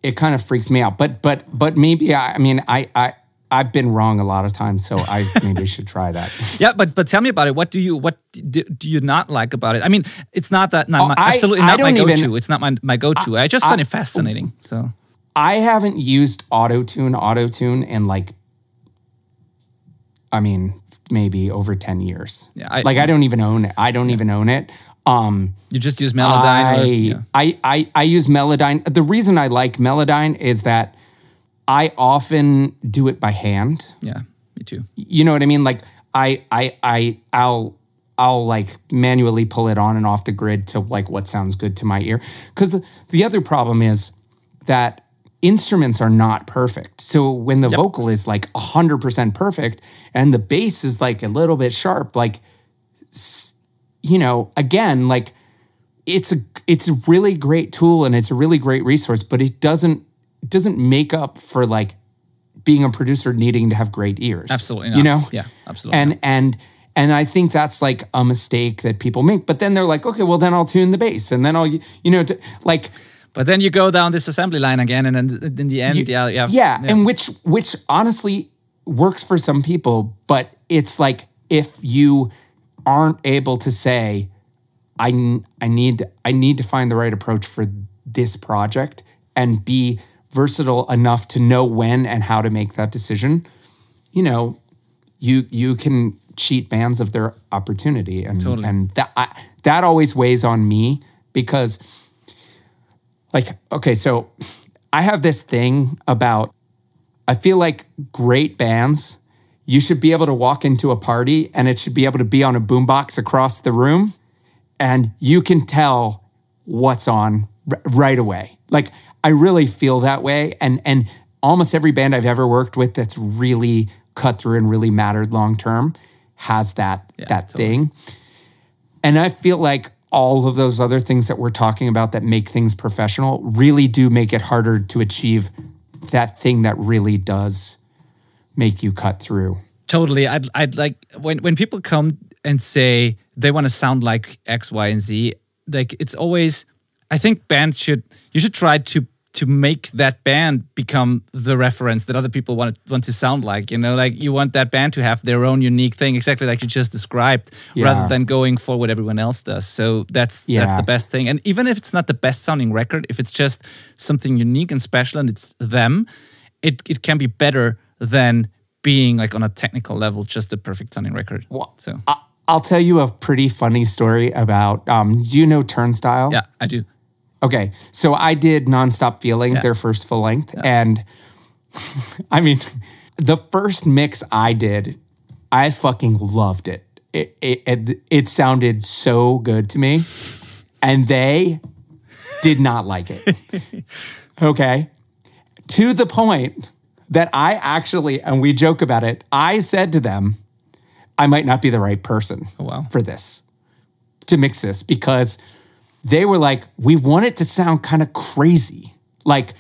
[SPEAKER 3] It kind of freaks me out. But maybe I I've been wrong a lot of times, so I maybe should try that.
[SPEAKER 1] Yeah, but tell me about it. What do you not like about it? I mean, it's not that absolutely not my go-to. It's not my go-to. I just find it fascinating. So
[SPEAKER 3] I haven't used auto-tune in like, I mean, maybe over 10 years. Yeah, I don't even own it. I don't even own it.
[SPEAKER 1] You just use Melodyne?
[SPEAKER 3] I use Melodyne. The reason I like Melodyne is that I often do it by hand.
[SPEAKER 1] Yeah, me too.
[SPEAKER 3] You know what I mean? Like I'll like manually pull it on and off the grid to like what sounds good to my ear. Because the other problem is that instruments are not perfect. So when the vocal is like 100% perfect and the bass is like a little bit sharp, like, you know, again, like it's a really great tool and it's a really great resource, but it doesn't make up for like being a producer needing to have great ears.
[SPEAKER 1] Absolutely not.
[SPEAKER 3] You know?
[SPEAKER 1] Yeah, absolutely.
[SPEAKER 3] And I think that's like a mistake that people make. But then they're like, okay, well then I'll tune the bass and then I'll, you know, like.
[SPEAKER 1] But then you go down this assembly line again, and then in the end,
[SPEAKER 3] and which honestly works for some people. But it's like if you aren't able to say, I need to find the right approach for this project and be versatile enough to know when and how to make that decision, you know, you can cheat bands of their opportunity. And
[SPEAKER 1] totally.
[SPEAKER 3] And that always weighs on me because, like, okay, so I have this thing about, I feel like great bands, you should be able to walk into a party and it should be able to be on a boombox across the room and you can tell what's on right away. Like, I really feel that way. And almost every band I've ever worked with that's really cut through and really mattered long term has that thing. And I feel like all of those other things that we're talking about that make things professional really do make it harder to achieve that thing that really does make you cut through.
[SPEAKER 1] Totally. I'd like when people come and say they want to sound like X, Y, and Z, like it's always, I think you should try to make that band become the reference that other people want to sound like, you know, like you want that band to have their own unique thing, exactly like you just described, rather than going for what everyone else does. So that's the best thing. And even if it's not the best sounding record, if it's just something unique and special and it's them, it can be better than being like on a technical level, just a perfect sounding record.
[SPEAKER 3] Well,
[SPEAKER 1] so
[SPEAKER 3] I'll tell you a pretty funny story about, do you know Turnstile?
[SPEAKER 1] Yeah, I do.
[SPEAKER 3] Okay, so I did Nonstop Feeling, their first full length, and I mean, the first mix I did, I fucking loved it. It sounded so good to me, and they did not like it. Okay, to the point that I actually, and we joke about it, I said to them, I might not be the right person for this, to mix this, because they were like, we want it to sound kind of crazy. Like,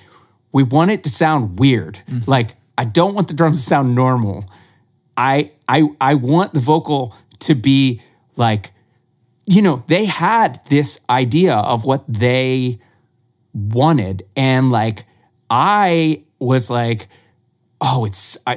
[SPEAKER 3] we want it to sound weird. Mm-hmm. Like, I don't want the drums to sound normal. I want the vocal to be like, you know, they had this idea of what they wanted. And like, I was like, oh,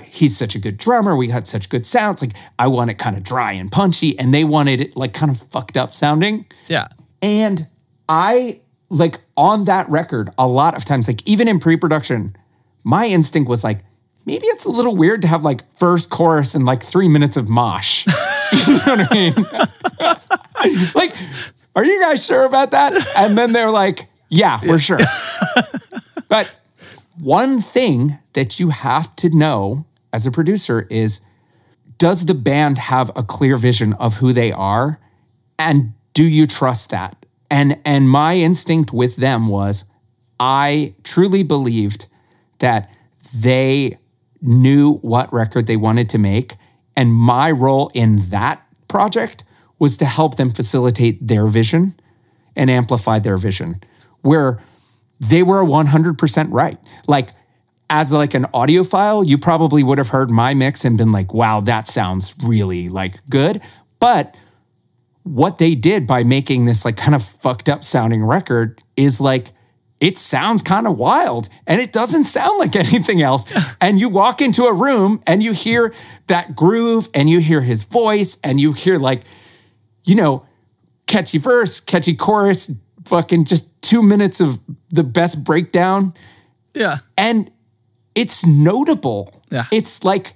[SPEAKER 3] he's such a good drummer. We got such good sounds. Like, I want it kind of dry and punchy. And they wanted it like kind of fucked up sounding.
[SPEAKER 1] Yeah.
[SPEAKER 3] And I, like, on that record, a lot of times, like, even in pre-production, my instinct was like, maybe it's a little weird to have, like, first chorus and, like, 3 minutes of mosh. You know what I mean? Like, are you guys sure about that? And then they're like, yeah, we're sure. But one thing that you have to know as a producer is, does the band have a clear vision of who they are? And do you trust that? And my instinct with them was, I truly believed that they knew what record they wanted to make. And my role in that project was to help them facilitate their vision and amplify their vision, where they were 100% right. Like, as like an audiophile, you probably would have heard my mix and been like, wow, that sounds really like good. But what they did by making this like kind of fucked up sounding record is like, it sounds kind of wild and it doesn't sound like anything else. And you walk into a room and you hear that groove and you hear his voice and you hear like, you know, catchy verse, catchy chorus, fucking just 2 minutes of the best breakdown.
[SPEAKER 1] Yeah.
[SPEAKER 3] And it's notable.
[SPEAKER 1] Yeah.
[SPEAKER 3] It's like,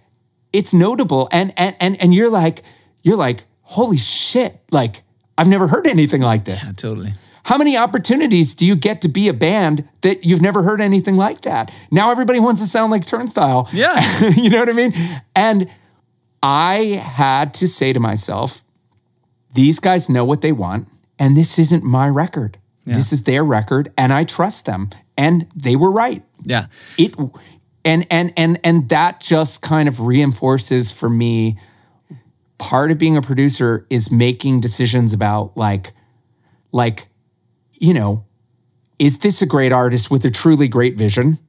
[SPEAKER 3] it's notable. And you're like, holy shit. Like, I've never heard anything like this.
[SPEAKER 1] Yeah, totally.
[SPEAKER 3] How many opportunities do you get to be a band that you've never heard anything like that? Now everybody wants to sound like Turnstile.
[SPEAKER 1] Yeah.
[SPEAKER 3] You know what I mean? And I had to say to myself, these guys know what they want, and this isn't my record. Yeah. This is their record, and I trust them. And they were right.
[SPEAKER 1] Yeah.
[SPEAKER 3] And that just kind of reinforces for me, part of being a producer is making decisions about like, you know, is this a great artist with a truly great vision?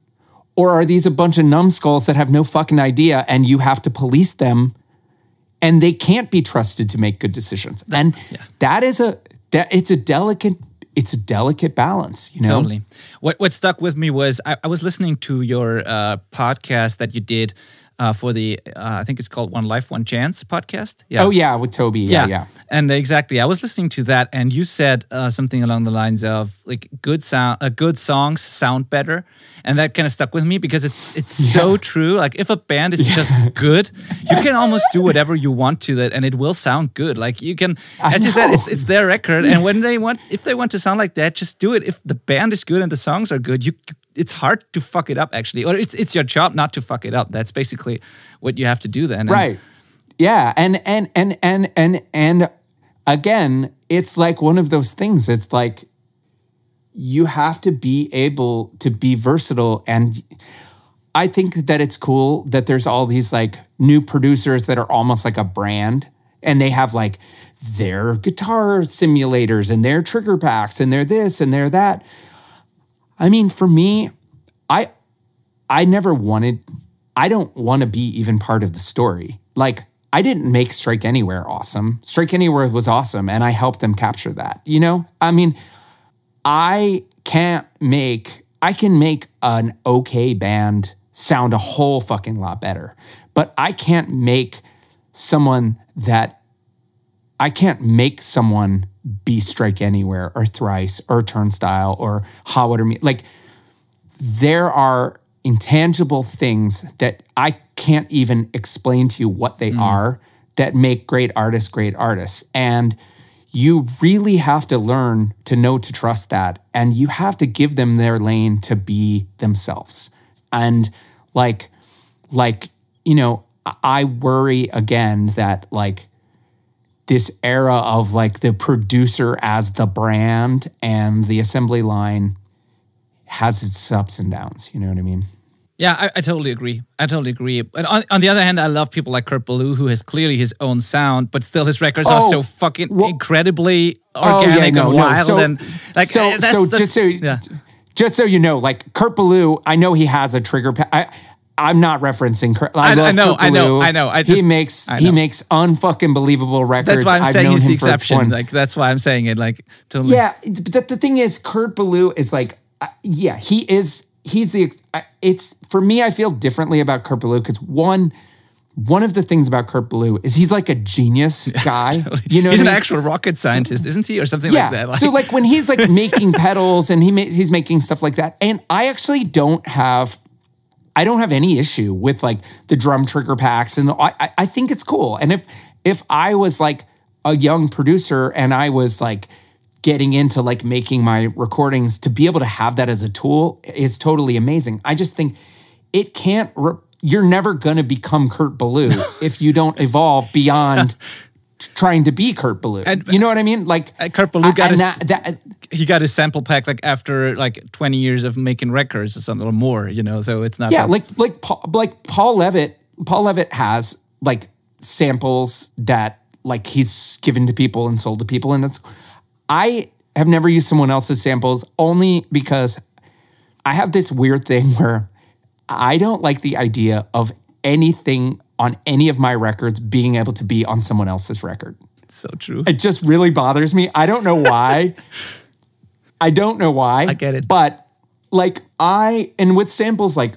[SPEAKER 3] Or are these a bunch of numbskulls that have no fucking idea and you have to police them and they can't be trusted to make good decisions? And it's a delicate balance, you know?
[SPEAKER 1] Totally. What stuck with me was I was listening to your podcast that you did for the, I think it's called One Life, One Chance podcast.
[SPEAKER 3] Yeah. Oh, yeah, with Toby. Yeah.
[SPEAKER 1] And exactly, I was listening to that, and you said something along the lines of like good songs sound better, and that kind of stuck with me because it's so true. Like if a band is just good, you can almost do whatever you want to that, and it will sound good. Like you can, as you said, it's their record, and if they want to sound like that, just do it. If the band is good and the songs are good, it's hard to fuck it up, actually. Or it's your job not to fuck it up. That's basically what you have to do then.
[SPEAKER 3] Right. Yeah. And again, it's like one of those things. It's like you have to be able to be versatile. And I think that it's cool that there's all these like new producers that are almost like a brand. And they have like their guitar simulators and their trigger packs and their this and their that. I mean, for me, I don't want to be even part of the story. Like, I didn't make Strike Anywhere awesome. Strike Anywhere was awesome, and I helped them capture that, you know? I mean, I can make an okay band sound a whole fucking lot better, but I can't make someone be Strike Anywhere or Thrice or Turnstile or Hot Water Me. Like, there are intangible things that I can't even explain to you what they are that make great artists. And you really have to learn to know to trust that. And you have to give them their lane to be themselves. And like, you know, I worry again that like, this era of like the producer as the brand and the assembly line has its ups and downs. You know what I mean?
[SPEAKER 1] Yeah, I totally agree. But on the other hand, I love people like Kurt Ballou, who has clearly his own sound, but still his records are so fucking incredibly organic and wild.
[SPEAKER 3] Just so you know, like Kurt Ballou, I know he has a trigger pack. I'm not referencing Kurt. I know. He makes unfucking believable records.
[SPEAKER 1] That's why I'm saying he's the exception. Like that's why I'm saying it. Like totally.
[SPEAKER 3] Yeah, but the thing is, Kurt Ballou is like, it's for me. I feel differently about Kurt Ballou because one of the things about Kurt Ballou is he's like a genius guy.
[SPEAKER 1] Totally.
[SPEAKER 3] You know,
[SPEAKER 1] he's an actual rocket scientist, isn't he, or something like that? Like,
[SPEAKER 3] so like when he's like making pedals and he's making stuff like that, and I actually don't have any issue with like the drum trigger packs, and I think it's cool. And if I was like a young producer and I was like getting into like making my recordings, to be able to have that as a tool is totally amazing. I just think it can't. You're never gonna become Kurt Ballou if you don't evolve beyond trying to be Kurt Ballou. And, you know what I mean? Like
[SPEAKER 1] Kurt Ballou got he got his sample pack like after like 20 years of making records or something or more, you know. So it's not
[SPEAKER 3] like Paul Levitt. Paul Levitt has like samples that like he's given to people and sold to people, and I have never used someone else's samples only because I have this weird thing where I don't like the idea of anything on any of my records being able to be on someone else's record.
[SPEAKER 1] It's so true.
[SPEAKER 3] It just really bothers me. I don't know why. I get it. But and with samples, like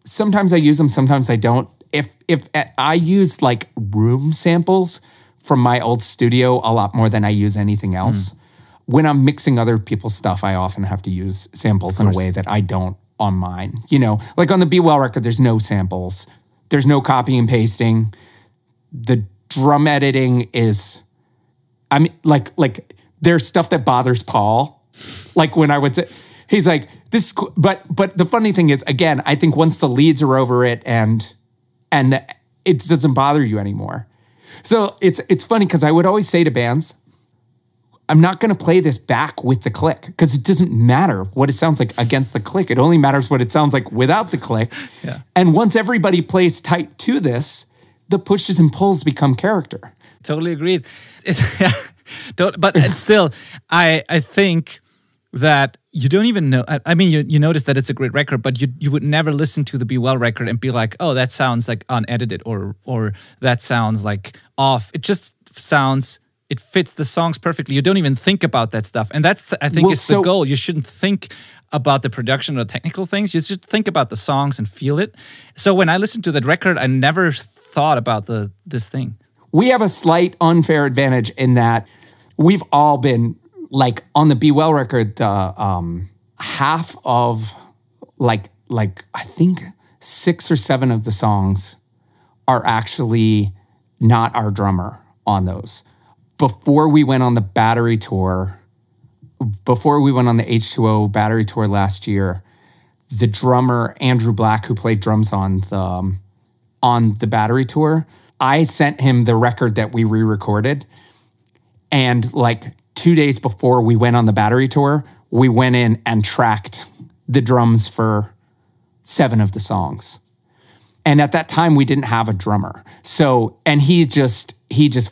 [SPEAKER 3] sometimes I use them, sometimes I don't. If I use like room samples from my old studio a lot more than I use anything else. When I'm mixing other people's stuff, I often have to use samples in a way that I don't on mine. You know, like on the Be Well record, there's no samples. There's no copy and pasting. The drum editing is, I mean, like there's stuff that bothers Paul. Like when I would say, he's like, this, but the funny thing is, again, I think once the leads are over it and it doesn't bother you anymore. So it's funny because I would always say to bands, I'm not going to play this back with the click because it doesn't matter what it sounds like against the click. It only matters what it sounds like without the click.
[SPEAKER 1] Yeah.
[SPEAKER 3] And once everybody plays tight to this, the pushes and pulls become character.
[SPEAKER 1] Totally agreed. But still, I think that you don't even know. I mean, you notice that it's a great record, but you would never listen to the Be Well record and be like, oh, that sounds like unedited or that sounds like off. It just sounds, it fits the songs perfectly. You don't even think about that stuff. And that's, I think, is the goal. You shouldn't think about the production or technical things. You should think about the songs and feel it. So when I listened to that record, I never thought about this thing.
[SPEAKER 3] We have a slight unfair advantage in that we've all been, like on the Be Well record, the half of like I think 6 or 7 of the songs are actually not our drummer on those. Before we went on the Battery tour, before we went on the H2O Battery tour last year, the drummer Andrew Black, who played drums on the Battery tour, I sent him the record that we re-recorded, and like 2 days before we went on the Battery tour, we went in and tracked the drums for 7 of the songs. And at that time, we didn't have a drummer. So, and he just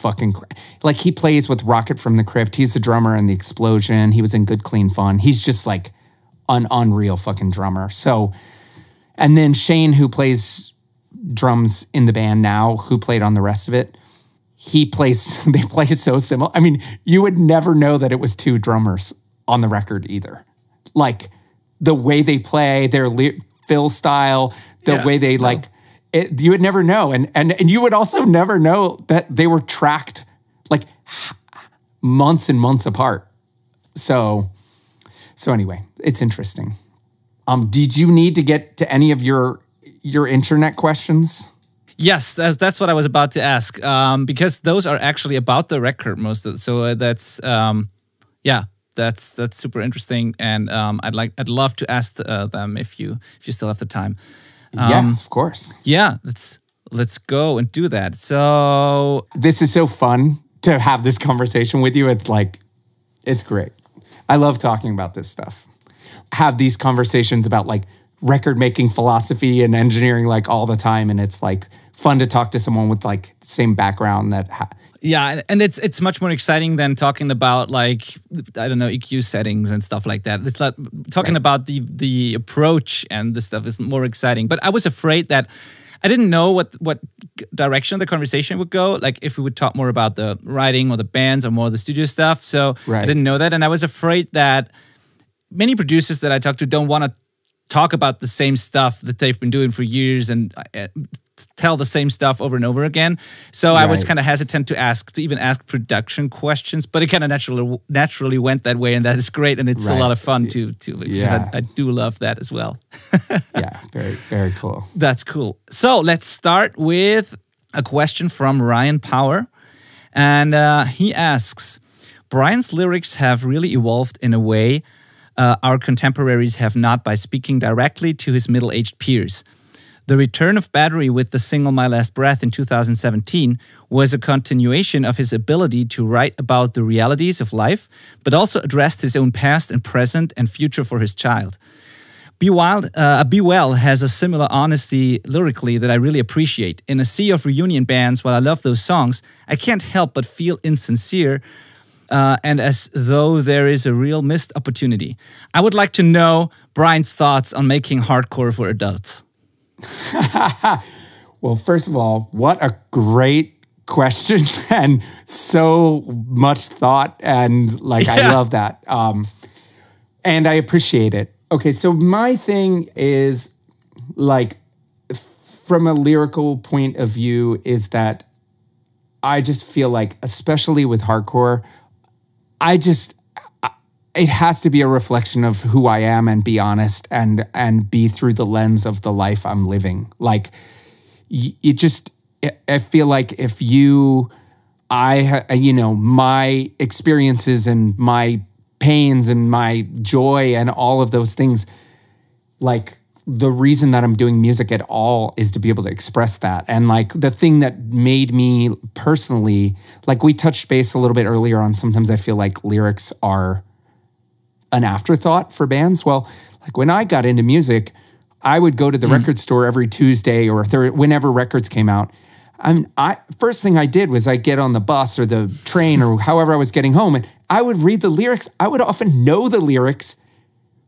[SPEAKER 3] fucking, like he plays with Rocket from the Crypt. He's the drummer in The Explosion. He was in Good Clean Fun. He's just like an unreal fucking drummer. So, and then Shane, who plays drums in the band now, who played on the rest of it, they play so similar. I mean, you would never know that it was 2 drummers on the record either. Like the way they play, their fill style, the way they like it, you would never know. And you would also never know that they were tracked like months and months apart. So anyway, it's interesting. Did you need to get to any of your internet questions?
[SPEAKER 1] Yes, that's what I was about to ask, because those are actually about the record most of it. So that's super interesting, and I'd love to ask them if you still have the time.
[SPEAKER 3] Yes, of course.
[SPEAKER 1] Yeah, let's go and do that. So
[SPEAKER 3] this is so fun to have this conversation with you. It's great. I love talking about this stuff. Have these conversations about like record making philosophy and engineering like all the time, and it's like fun to talk to someone with like the same background that.
[SPEAKER 1] Yeah, and it's much more exciting than talking about like, I don't know, EQ settings and stuff like that. It's like talking about the approach and the stuff is more exciting. But I was afraid that I didn't know what direction the conversation would go. Like if we would talk more about the writing or the bands or more of the studio stuff. So I didn't know that, and I was afraid that many producers that I talk to don't want to talk about the same stuff that they've been doing for years and tell the same stuff over and over again. So I was kind of hesitant to even ask production questions, but it kind of naturally went that way, and that is great, and it's a lot of fun too because I do love that as well.
[SPEAKER 3] Yeah, very, very cool.
[SPEAKER 1] That's cool. So let's start with a question from Ryan Power, and he asks, Brian's lyrics have really evolved in a way our contemporaries have not by speaking directly to his middle-aged peers. The return of Battery with the single My Last Breath in 2017 was a continuation of his ability to write about the realities of life, but also addressed his own past and present and future for his child. Be Well has a similar honesty lyrically that I really appreciate. In a sea of reunion bands, while I love those songs, I can't help but feel insincere and as though there is a real missed opportunity. I would like to know Brian's thoughts on making hardcore for adults.
[SPEAKER 3] Well, first of all, what a great question and so much thought, and like I love that. And I appreciate it. Okay, so my thing is like, from a lyrical point of view, is that I just feel like, especially with hardcore, it has to be a reflection of who I am and be honest and be through the lens of the life I'm living. Like, I feel like if my experiences and my pains and my joy and all of those things, like, the reason that I'm doing music at all is to be able to express that. And like the thing that made me personally, like we touched base a little bit earlier on, sometimes I feel like lyrics are an afterthought for bands. Well, like when I got into music, I would go to the record store every Tuesday or whenever records came out. First thing I did was I get on the bus or the train or however I was getting home, and I would read the lyrics. I would often know the lyrics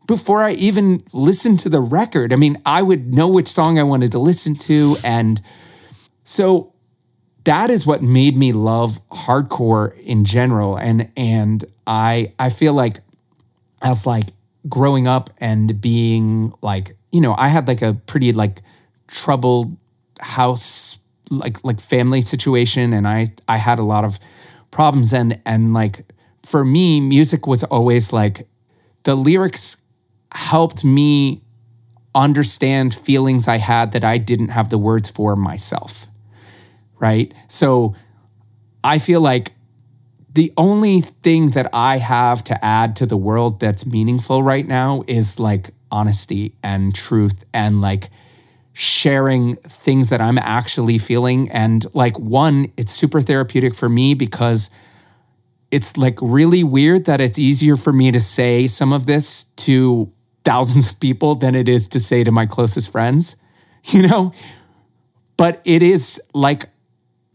[SPEAKER 3] before I even listened to the record. I mean, I would know which song I wanted to listen to. And so that is what made me love hardcore in general. And I feel like as like growing up and being like, I had like a pretty like troubled house, like family situation. And I had a lot of problems. And like, for me, music was always like, the lyrics helped me understand feelings I had that I didn't have the words for myself, right? So I feel like the only thing that I have to add to the world that's meaningful right now is like honesty and truth and like sharing things that I'm actually feeling. And like, one, it's super therapeutic for me because it's like really weird that it's easier for me to say some of this to thousands of people than it is to say to my closest friends, But it is like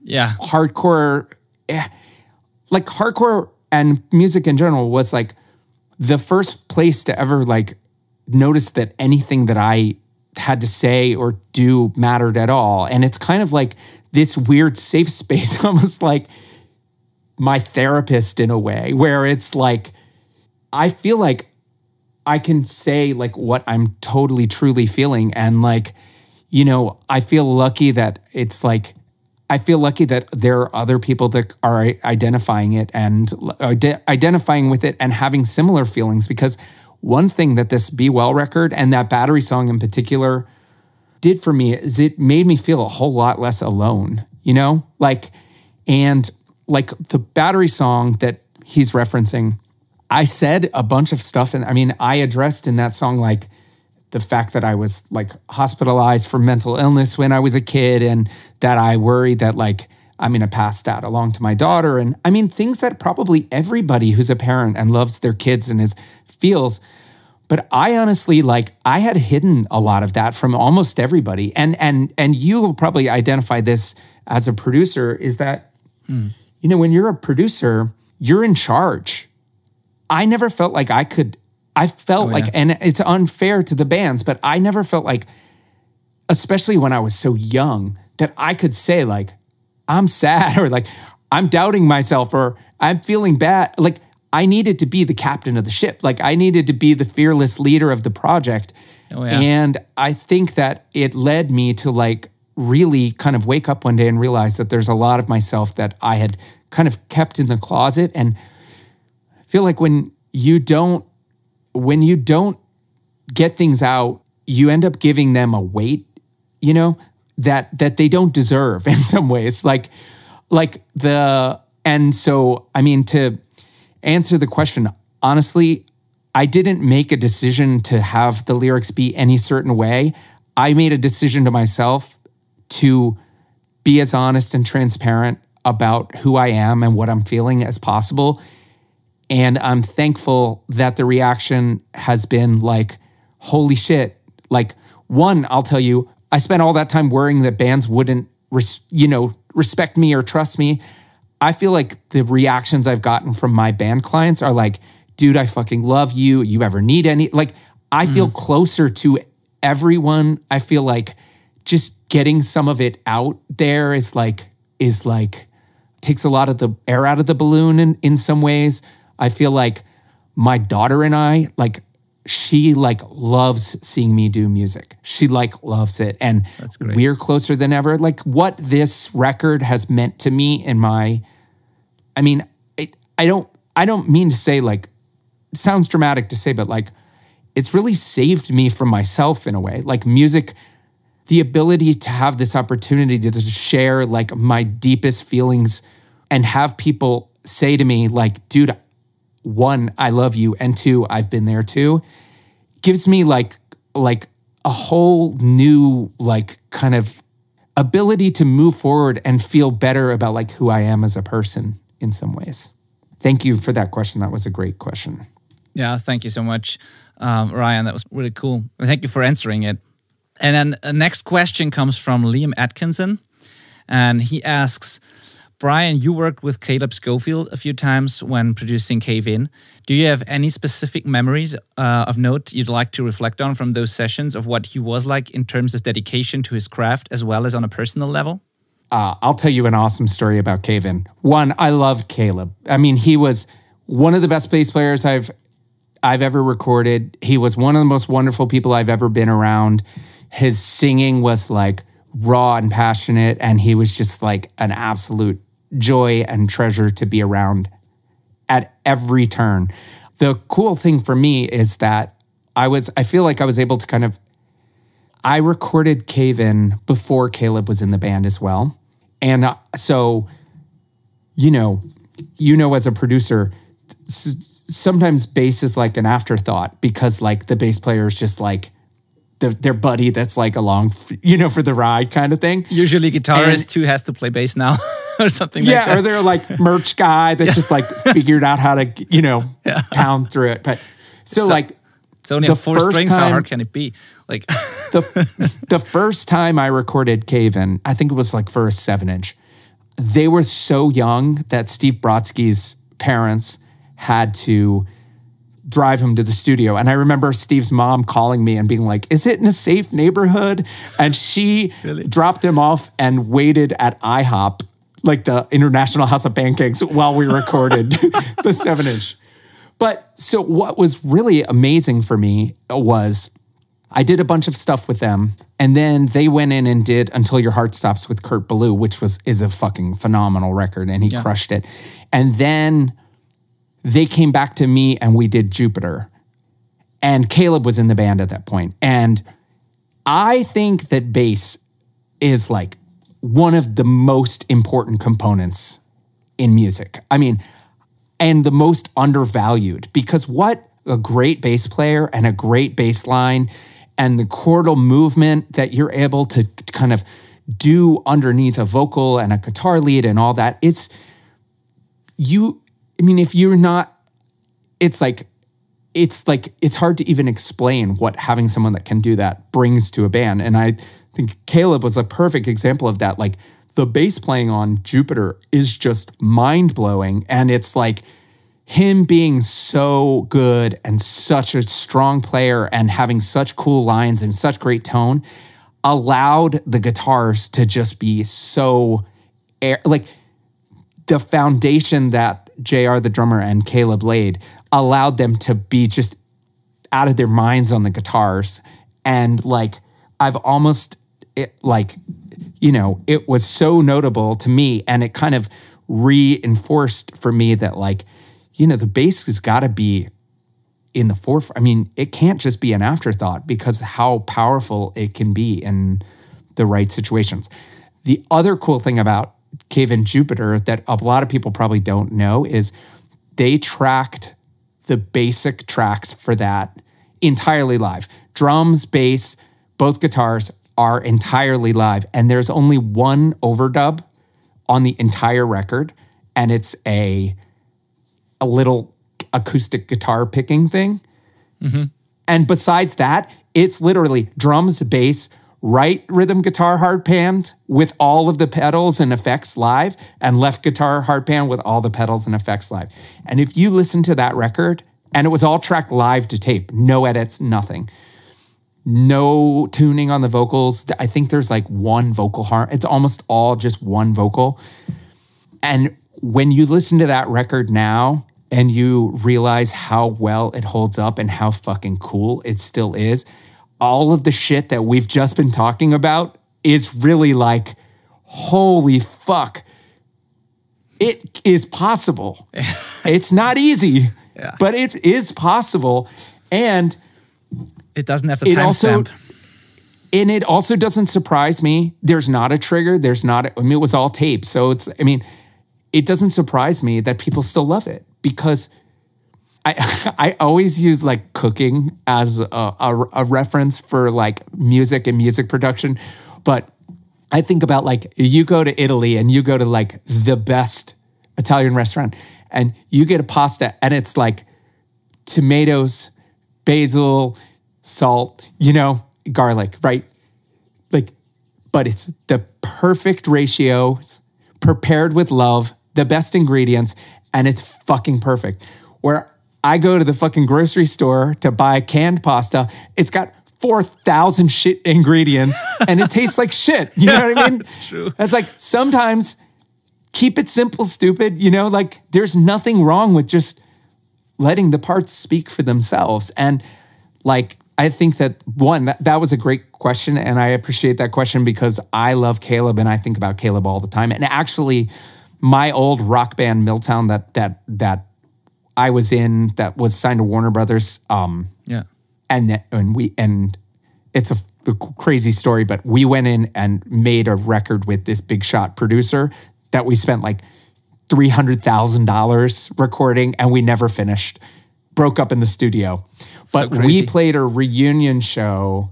[SPEAKER 3] hardcore, like hardcore and music in general was like the first place to ever like notice that anything that I had to say or do mattered at all. And it's kind of like this weird safe space, almost like my therapist in a way, where it's like, I feel like I can say like what I'm totally, truly feeling. And like, I feel lucky that it's like, I feel lucky that there are other people that are identifying it and identifying with it and having similar feelings. Because one thing that this Be Well record and that Battery song in particular did for me is it made me feel a whole lot less alone, like, and like the Battery song that he's referencing, I said a bunch of stuff. And I mean, I addressed in that song, like the fact that I was like hospitalized for mental illness when I was a kid and that I worried that like, I'm going to pass that along to my daughter. And I mean, things that probably everybody who's a parent and loves their kids and feels. But I honestly, like, I had hidden a lot of that from almost everybody. And you will probably identify this as a producer, is that, when you're a producer, you're in charge. I never felt like I felt and it's unfair to the bands, but I never felt like, especially when I was so young, that I could say like, I'm sad or like, I'm doubting myself or I'm feeling bad. Like, I needed to be the captain of the ship. Like, I needed to be the fearless leader of the project. And I think that it led me to like really kind of wake up one day and realize that there's a lot of myself that I had kind of kept in the closet. And I feel like when you don't get things out, you end up giving them a weight, that they don't deserve in some ways. And so, I mean, to answer the question, honestly, I didn't make a decision to have the lyrics be any certain way. I made a decision to myself to be as honest and transparent about who I am and what I'm feeling as possible. And I'm thankful that the reaction has been like, holy shit. Like, one, I'll tell you, I spent all that time worrying that bands wouldn't, respect me or trust me. I feel like the reactions I've gotten from my band clients are like, dude, I fucking love you. You ever need any, like, I feel closer to everyone. I feel like just getting some of it out there is like takes a lot of the air out of the balloon in some ways. I feel like my daughter and I, like, she like loves seeing me do music. She like loves it. And we're closer than ever. Like what this record has meant to me in my, I mean, I don't mean to say like, it sounds dramatic to say, but like, it's really saved me from myself in a way. Like music, the ability to have this opportunity to share like my deepest feelings and have people say to me like, dude, one, I love you, and two, I've been there too, gives me like a whole new like kind of ability to move forward and feel better about like who I am as a person in some ways. Thank you for that question. That was a great question.
[SPEAKER 1] Yeah, thank you so much, Ryan. That was really cool. Thank you for answering it. And then the next question comes from Liam Atkinson, and he asks, Brian, you worked with Caleb Schofield a few times when producing Cave In. Do you have any specific memories of note you'd like to reflect on from those sessions of what he was like in terms of dedication to his craft as well as on a personal level?
[SPEAKER 3] I'll tell you an awesome story about Cave In. One, I loved Caleb. I mean, he was one of the best bass players I've ever recorded. He was one of the most wonderful people I've ever been around. His singing was like raw and passionate, and he was just like an absolute joy and treasure to be around at every turn. The cool thing for me is that I feel like I was able to I recorded Cave In before Caleb was in the band as well. And so, you know, as a producer, sometimes bass is like an afterthought because like the bass player is just like their buddy that's like along, for the ride kind of thing.
[SPEAKER 1] Usually guitarist who has to play bass now or something like that.
[SPEAKER 3] Yeah, or they're like merch guy that just like figured out how to, pound through it. But so like
[SPEAKER 1] it's only four strings. How hard can it be? Like
[SPEAKER 3] the first time I recorded Cave In, I think it was like for a 7-inch. They were so young that Steve Brodsky's parents had to drive him to the studio. And I remember Steve's mom calling me and being like, is it in a safe neighborhood? And she dropped him off and waited at IHOP, like the International House of Pancakes, while we recorded the 7-inch. But so what was really amazing for me was I did a bunch of stuff with them, and then they went in and did Until Your Heart Stops with Kurt Ballou, which is a fucking phenomenal record, and he crushed it. And then they came back to me and we did Jupiter. And Caleb was in the band at that point. And I think that bass is like one of the most important components in music. I mean, and the most undervalued, because what a great bass player and a great bass line and the chordal movement that you're able to kind of do underneath a vocal and a guitar lead and all that, if you're not, it's hard to even explain what having someone that can do that brings to a band. And I think Caleb was a perfect example of that. Like the bass playing on Jupiter is just mind-blowing. And it's like him being so good and such a strong player and having such cool lines and such great tone allowed the guitars to just be so like the foundation that JR, the drummer, and Caleb laid allowed them to be just out of their minds on the guitars. And like, it was so notable to me, and it kind of reinforced for me that like, the bass has got to be in the forefront. I mean, it can't just be an afterthought because how powerful it can be in the right situations. The other cool thing about Cave In Jupiter that a lot of people probably don't know is they tracked the basic tracks for that entirely live. Drums, bass, both guitars are entirely live. And there's only one overdub on the entire record. And it's a little acoustic guitar picking thing. Mm-hmm. And besides that, it's literally drums, bass, right rhythm guitar hard panned with all of the pedals and effects live, and left guitar hard pan with all the pedals and effects live. And if you listen to that record, and it was all tracked live to tape, no edits, nothing. No tuning on the vocals. I think there's like one vocal it's almost all just one vocal. And when you listen to that record now, and you realize how well it holds up and how fucking cool it still is, all of the shit that we've just been talking about is really like, holy fuck, it is possible. It's not easy, but it is possible. And
[SPEAKER 1] it doesn't have the timestamp.
[SPEAKER 3] And it also doesn't surprise me. There's not a trigger. It was all tape. So it doesn't surprise me that people still love it, because I always use like cooking as a reference for like music and music production. But I think about like, you go to Italy and you go to like the best Italian restaurant and you get a pasta and it's like tomatoes, basil, salt, garlic, right? Like, but it's the perfect ratios, prepared with love, the best ingredients, and it's fucking perfect. Where I go to the fucking grocery store to buy canned pasta, it's got 4,000 shit ingredients and it tastes like shit. You know what I mean?
[SPEAKER 1] That's true.
[SPEAKER 3] It's like, sometimes keep it simple, stupid. Like, there's nothing wrong with just letting the parts speak for themselves. And like, I think that that was a great question, and I appreciate that question because I love Caleb and I think about Caleb all the time. And actually, my old rock band Milltown that I was in, that was signed to Warner Brothers, and it's a crazy story, but we went in and made a record with this big shot producer that we spent like $300,000 recording, and we never finished. Broke up in the studio. But we played a reunion show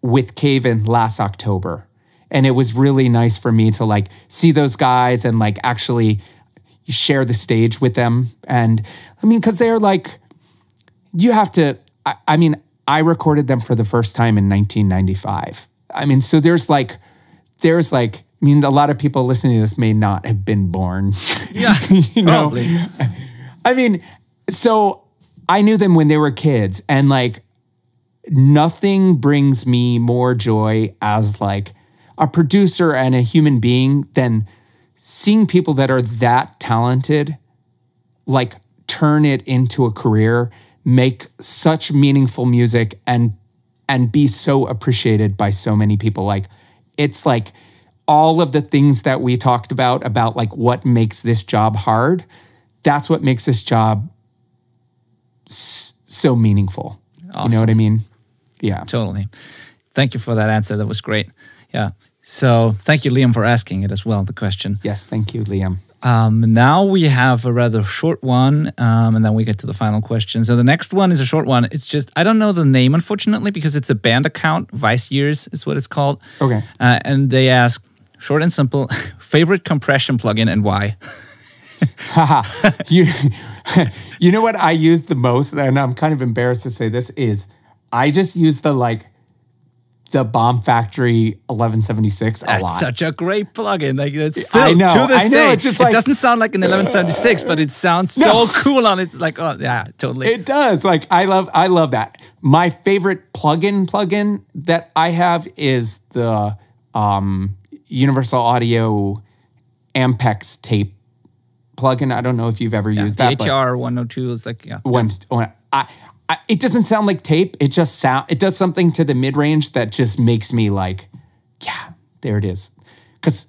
[SPEAKER 3] with Caven last October. And it was really nice for me to like see those guys and like actually share the stage with them. And I mean, because they're like, you have to, I recorded them for the first time in 1995. I mean, so there's like, a lot of people listening to this may not have been born.
[SPEAKER 1] Yeah, probably.
[SPEAKER 3] I mean, so I knew them when they were kids, and like nothing brings me more joy as like a producer and a human being than seeing people that are that talented, like turn it into a career, make such meaningful music and be so appreciated by so many people. Like, it's like all of the things that we talked about like what makes this job hard. That's what makes this job so meaningful. Awesome. You know what I mean? Yeah.
[SPEAKER 1] Totally. Thank you for that answer. That was great. Yeah. So thank you, Liam, for asking it as well, the question.
[SPEAKER 3] Yes, thank you, Liam.
[SPEAKER 1] Now we have a rather short one, and then we get to the final question. So the next one is a short one. It's just, I don't know the name, unfortunately, because it's a band account. Vice Years is what it's called.
[SPEAKER 3] Okay.
[SPEAKER 1] And they ask, short and simple, favorite compression plugin and why?
[SPEAKER 3] You know what I use the most, and I'm kind of embarrassed to say this, is I just use the Bomb Factory 1176 a lot.
[SPEAKER 1] That's such a great plugin. Like, it's still,
[SPEAKER 3] I know,
[SPEAKER 1] to this day,
[SPEAKER 3] it's just like,
[SPEAKER 1] it doesn't sound like an 1176, but it sounds so cool on it. It's like, oh yeah, totally.
[SPEAKER 3] It does. Like, I love that. My favorite plugin that I have is the Universal Audio Ampex tape plugin. I don't know if you've ever used that.
[SPEAKER 1] The ATR 102 is like, yeah.
[SPEAKER 3] It doesn't sound like tape. It does something to the mid-range that just makes me like, yeah, there it is. Because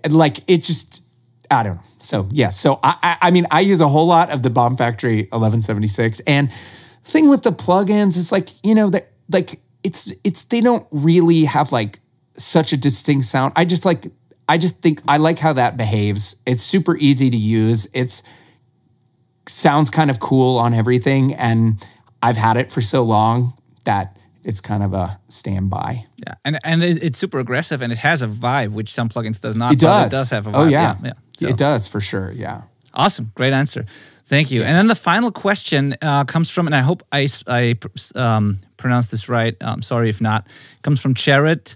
[SPEAKER 3] like, it just, I don't know. So yeah, so I mean, I use a whole lot of the Bomb Factory 1176. And the thing with the plugins is like, that like it's they don't really have like such a distinct sound. I just think I like how that behaves. It's super easy to use. It's sounds kind of cool on everything, and I've had it for so long that it's kind of a standby.
[SPEAKER 1] Yeah, and it's super aggressive, and it has a vibe, which some plugins does not.
[SPEAKER 3] It does.
[SPEAKER 1] But it does have a vibe.
[SPEAKER 3] Oh yeah,
[SPEAKER 1] So.
[SPEAKER 3] It does for sure. Yeah.
[SPEAKER 1] Awesome, great answer. Thank you. And then the final question comes from, and I hope I pronounced this right. I'm sorry if not. Comes from Jared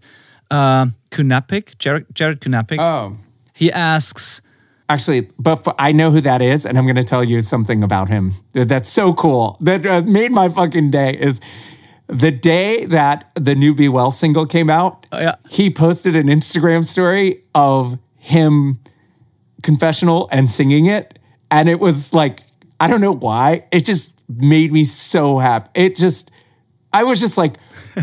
[SPEAKER 1] Kunapik. Jared Kunapik.
[SPEAKER 3] Oh.
[SPEAKER 1] He asks.
[SPEAKER 3] Actually, but I know who that is, and I'm going to tell you something about him. That's so cool. That made my fucking day. Is the day that the new Be Well single came out, he posted an Instagram story of him confessional and singing it. And it was like, I don't know why. It just made me so happy. I was just like,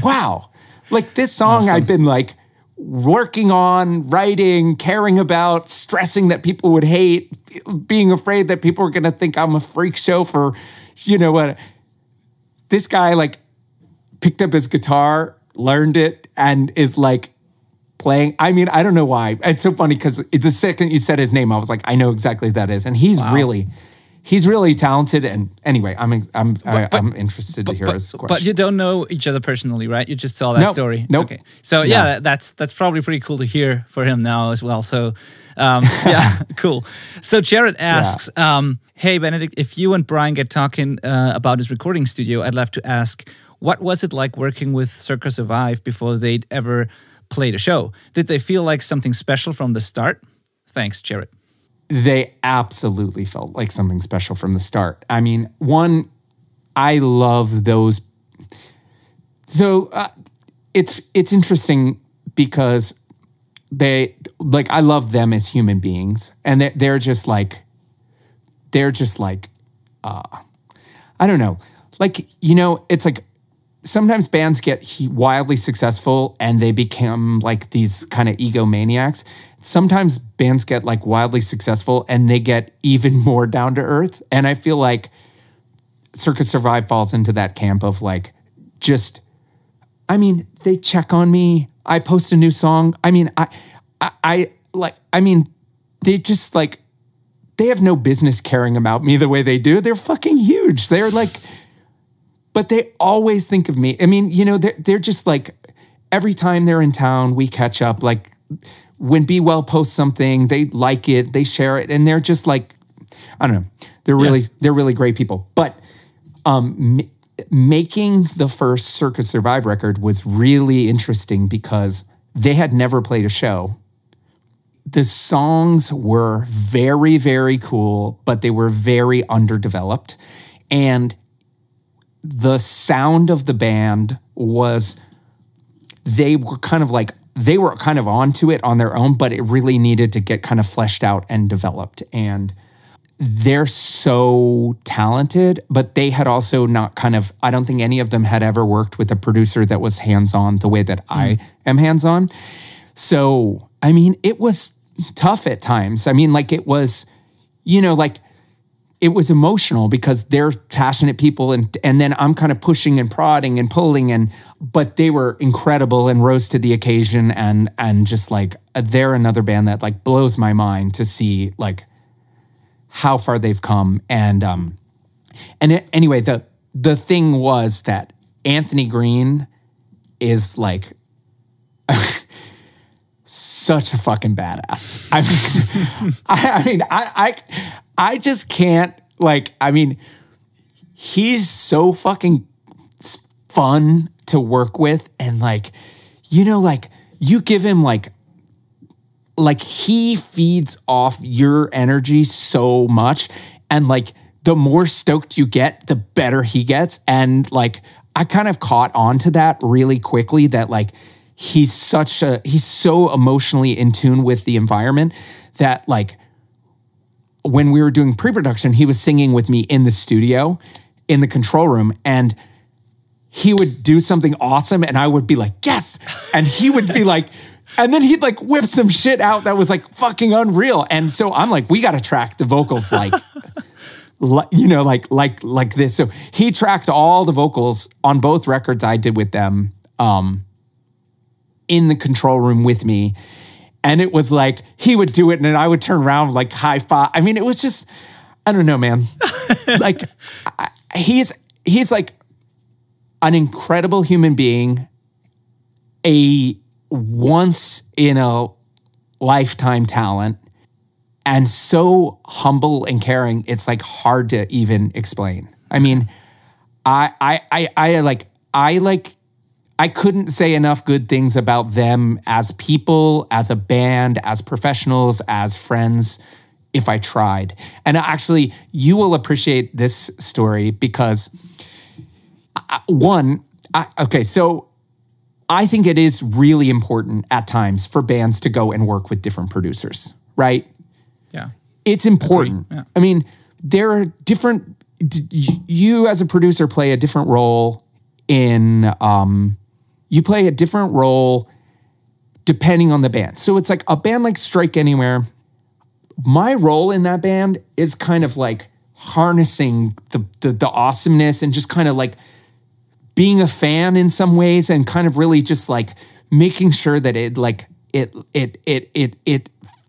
[SPEAKER 3] wow. Like this song I've been like working on, writing, caring about, stressing that people would hate, being afraid that people were going to think I'm a freak show for, you know what. This guy like picked up his guitar, learned it, and is like playing. I mean, I don't know why. It's so funny because the second you said his name, I was like, I know exactly who that is. And he's really talented. And anyway, I'm interested to hear his question.
[SPEAKER 1] But you don't know each other personally, right? You just saw that story.
[SPEAKER 3] Nope.
[SPEAKER 1] Okay. So yeah, that's probably pretty cool to hear for him now as well. So yeah, cool. So Jared asks, hey Benedikt, if you and Brian get talking about his recording studio, I'd love to ask, what was it like working with Circa Survive before they'd ever played a show? Did they feel like something special from the start? Thanks, Jared.
[SPEAKER 3] They absolutely felt like something special from the start. I mean, one, I love those. So it's interesting because I love them as human beings, and they're just like, I don't know, like, you know, it's like sometimes bands get wildly successful and they become like these kind of egomaniacs. Sometimes bands get like wildly successful and they get even more down to earth. And I feel like Circa Survive falls into that camp of like, just, I mean, they check on me. I post a new song. I mean, they just like, they have no business caring about me the way they do. They're fucking huge. They're like, but they always think of me. I mean, you know, they're just like, every time they're in town, we catch up. Like when Be Well posts something, they like it, they share it, and they're just like, I don't know, they're really great people. But making the first Circa Survive record was really interesting because they had never played a show. The songs were very, very cool, but they were very underdeveloped. And the sound of the band was, they were kind of onto it on their own, but it really needed to get kind of fleshed out and developed. And they're so talented, but they had also not I don't think any of them had ever worked with a producer that was hands-on the way that I am hands-on. So, I mean, it was tough at times. I mean, like it was, you know, like, it was emotional because they're passionate people, and then I'm kind of pushing and prodding and pulling, but they were incredible and rose to the occasion, and just like, they're another band that like blows my mind to see like how far they've come. Anyway, the thing was that Anthony Green is like such a fucking badass. I just can't, like, I mean, he's so fucking fun to work with. And like, you know, like you give him like he feeds off your energy so much. And like, the more stoked you get, the better he gets. And like, I kind of caught on to that really quickly, that like, he's so emotionally in tune with the environment that like, when we were doing pre-production, he was singing with me in the studio, in the control room, and he would do something awesome, and I would be like, yes! And he would be like, and then he'd like whip some shit out that was like fucking unreal. And so I'm like, we gotta track the vocals like, you know, like this. So he tracked all the vocals on both records I did with them in the control room with me. And it was like, he would do it and then I would turn around like high five. I mean, it was just, I don't know, man. Like, he's like an incredible human being, a once in a lifetime talent, and so humble and caring. It's like hard to even explain. I mean, I couldn't say enough good things about them as people, as a band, as professionals, as friends, if I tried. And actually, you will appreciate this story because, so I think it is really important at times for bands to go and work with different producers, right?
[SPEAKER 1] Yeah.
[SPEAKER 3] It's important. Yeah. I mean, there are different, you as a producer play a different role in, you play a different role depending on the band. So it's like a band like Strike Anywhere, my role in that band is kind of like harnessing the awesomeness and just kind of like being a fan in some ways and kind of really just like making sure that it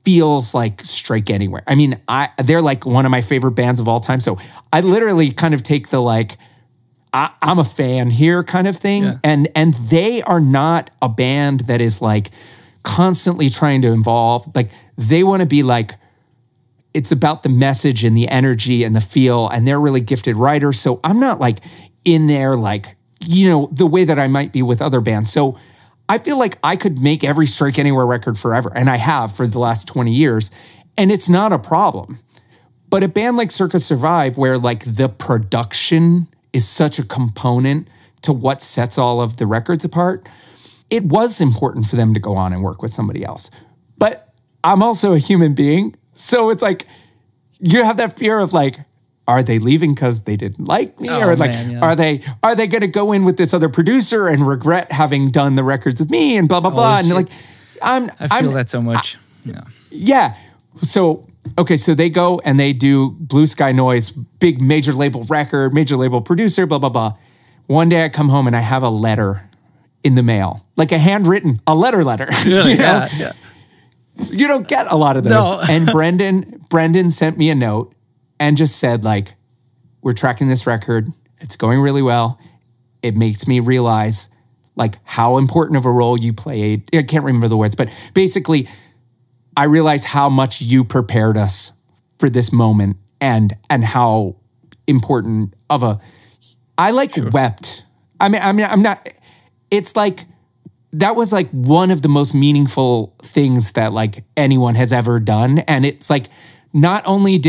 [SPEAKER 3] feels like Strike Anywhere. I mean, they're like one of my favorite bands of all time. So I literally kind of take the like, I'm a fan here kind of thing.
[SPEAKER 1] Yeah.
[SPEAKER 3] And they are not a band that is like constantly trying to involve, like they want to be like, it's about the message and the energy and the feel, and they're really gifted writers. So I'm not like in there like, you know, the way that I might be with other bands. So I feel like I could make every Strike Anywhere record forever, and I have for the last 20 years, and it's not a problem. But a band like Circus Survive, where like the production is such a component to what sets all of the records apart, it was important for them to go on and work with somebody else. But I'm also a human being, so it's like you have that fear of like, are they leaving because they didn't like me? Or like,
[SPEAKER 1] man, yeah.
[SPEAKER 3] are they going to go in with this other producer and regret having done the records with me and blah, blah, blah. And like,
[SPEAKER 1] I feel that so much.
[SPEAKER 3] Yeah. So, okay. So they go and they do Blue Sky Noise, big major label record, major label producer, blah, blah, blah. One day I come home and I have a letter in the mail, like a handwritten, a letter.
[SPEAKER 1] Really?
[SPEAKER 3] You know?
[SPEAKER 1] Yeah.
[SPEAKER 3] You don't get a lot of those.
[SPEAKER 1] No.
[SPEAKER 3] And Brendan sent me a note and just said, like, we're tracking this record. It's going really well. It makes me realize, like, how important of a role you played. I can't remember the words, but basically, I realized how much you prepared us for this moment and how important of a... I, like, wept. I mean, I'm not... It's like... That was, like, one of the most meaningful things that, like, anyone has ever done. And it's, like, not only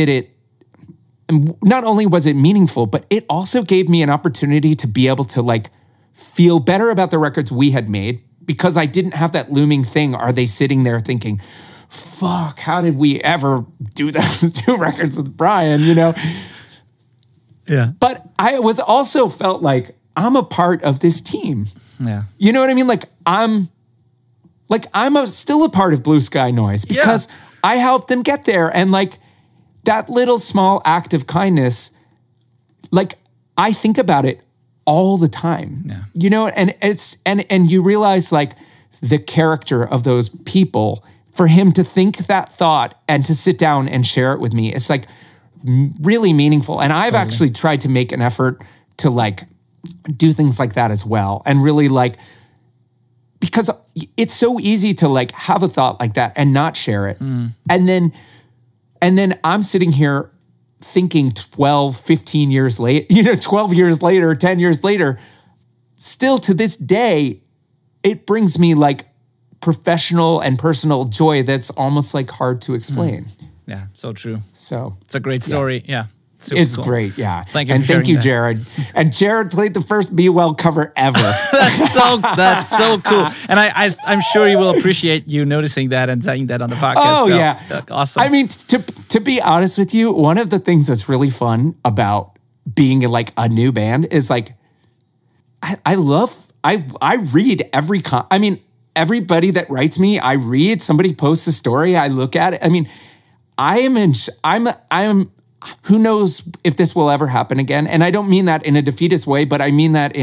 [SPEAKER 3] was it meaningful, but it also gave me an opportunity to be able to like feel better about the records we had made, because I didn't have that looming thing. Are they sitting there thinking, fuck, how did we ever do those 2 records with Brian, you know?
[SPEAKER 1] Yeah.
[SPEAKER 3] But I was also felt like I'm a part of this team.
[SPEAKER 1] Yeah.
[SPEAKER 3] You know what I mean? Like I'm still a part of Blue Sky Noise because I helped them get there. And like, that little small act of kindness, like I think about it all the time, you know, and it's, and you realize like the character of those people, for him to think that thought and to sit down and share it with me, it's like really meaningful. And I've actually tried to make an effort to like do things like that as well. And really like, because it's so easy to like have a thought like that and not share it. And then I'm sitting here thinking 12, 15 years late, 12 years later, 10 years later, still to this day, it brings me like professional and personal joy that's almost like hard to explain.
[SPEAKER 1] Yeah, so true.
[SPEAKER 3] So
[SPEAKER 1] it's a great story. Yeah.
[SPEAKER 3] It's cool. Great, yeah.
[SPEAKER 1] Thank you,
[SPEAKER 3] and
[SPEAKER 1] for
[SPEAKER 3] thank you,
[SPEAKER 1] that.
[SPEAKER 3] Jared. And Jared played the first Be Well cover ever.
[SPEAKER 1] That's so cool. And I'm sure he will appreciate you noticing that and saying that on the podcast.
[SPEAKER 3] Oh,
[SPEAKER 1] so,
[SPEAKER 3] yeah.
[SPEAKER 1] Awesome.
[SPEAKER 3] I mean, to be honest with you, one of the things that's really fun about being in like a new band is like, I read everybody that writes me, I read. Somebody posts a story, I look at it. I mean, who knows if this will ever happen again? And I don't mean that in a defeatist way, but I mean that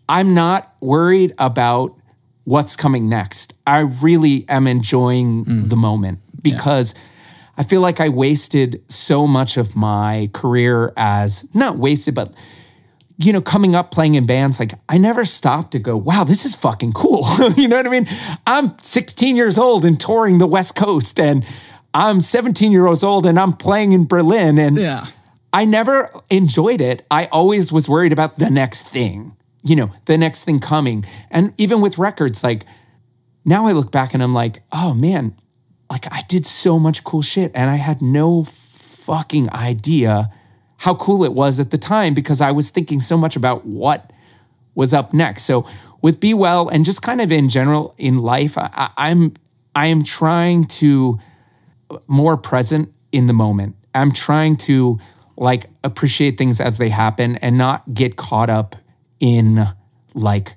[SPEAKER 3] I'm not worried about what's coming next. I really am enjoying the moment because I feel like I wasted so much of my career not wasted, but, coming up playing in bands, like I never stopped to go, wow, this is fucking cool. You know what I mean? I'm 16 years old and touring the West Coast, and I'm 17 years old and I'm playing in Berlin, and I never enjoyed it. I always was worried about the next thing, the next thing coming. And even with records, like now I look back and I'm like, oh man, like I did so much cool shit and I had no fucking idea how cool it was at the time because I was thinking so much about what was up next. So with Be Well and just kind of in general in life, I am trying to more present in the moment I'm trying to like appreciate things as they happen and not get caught up in like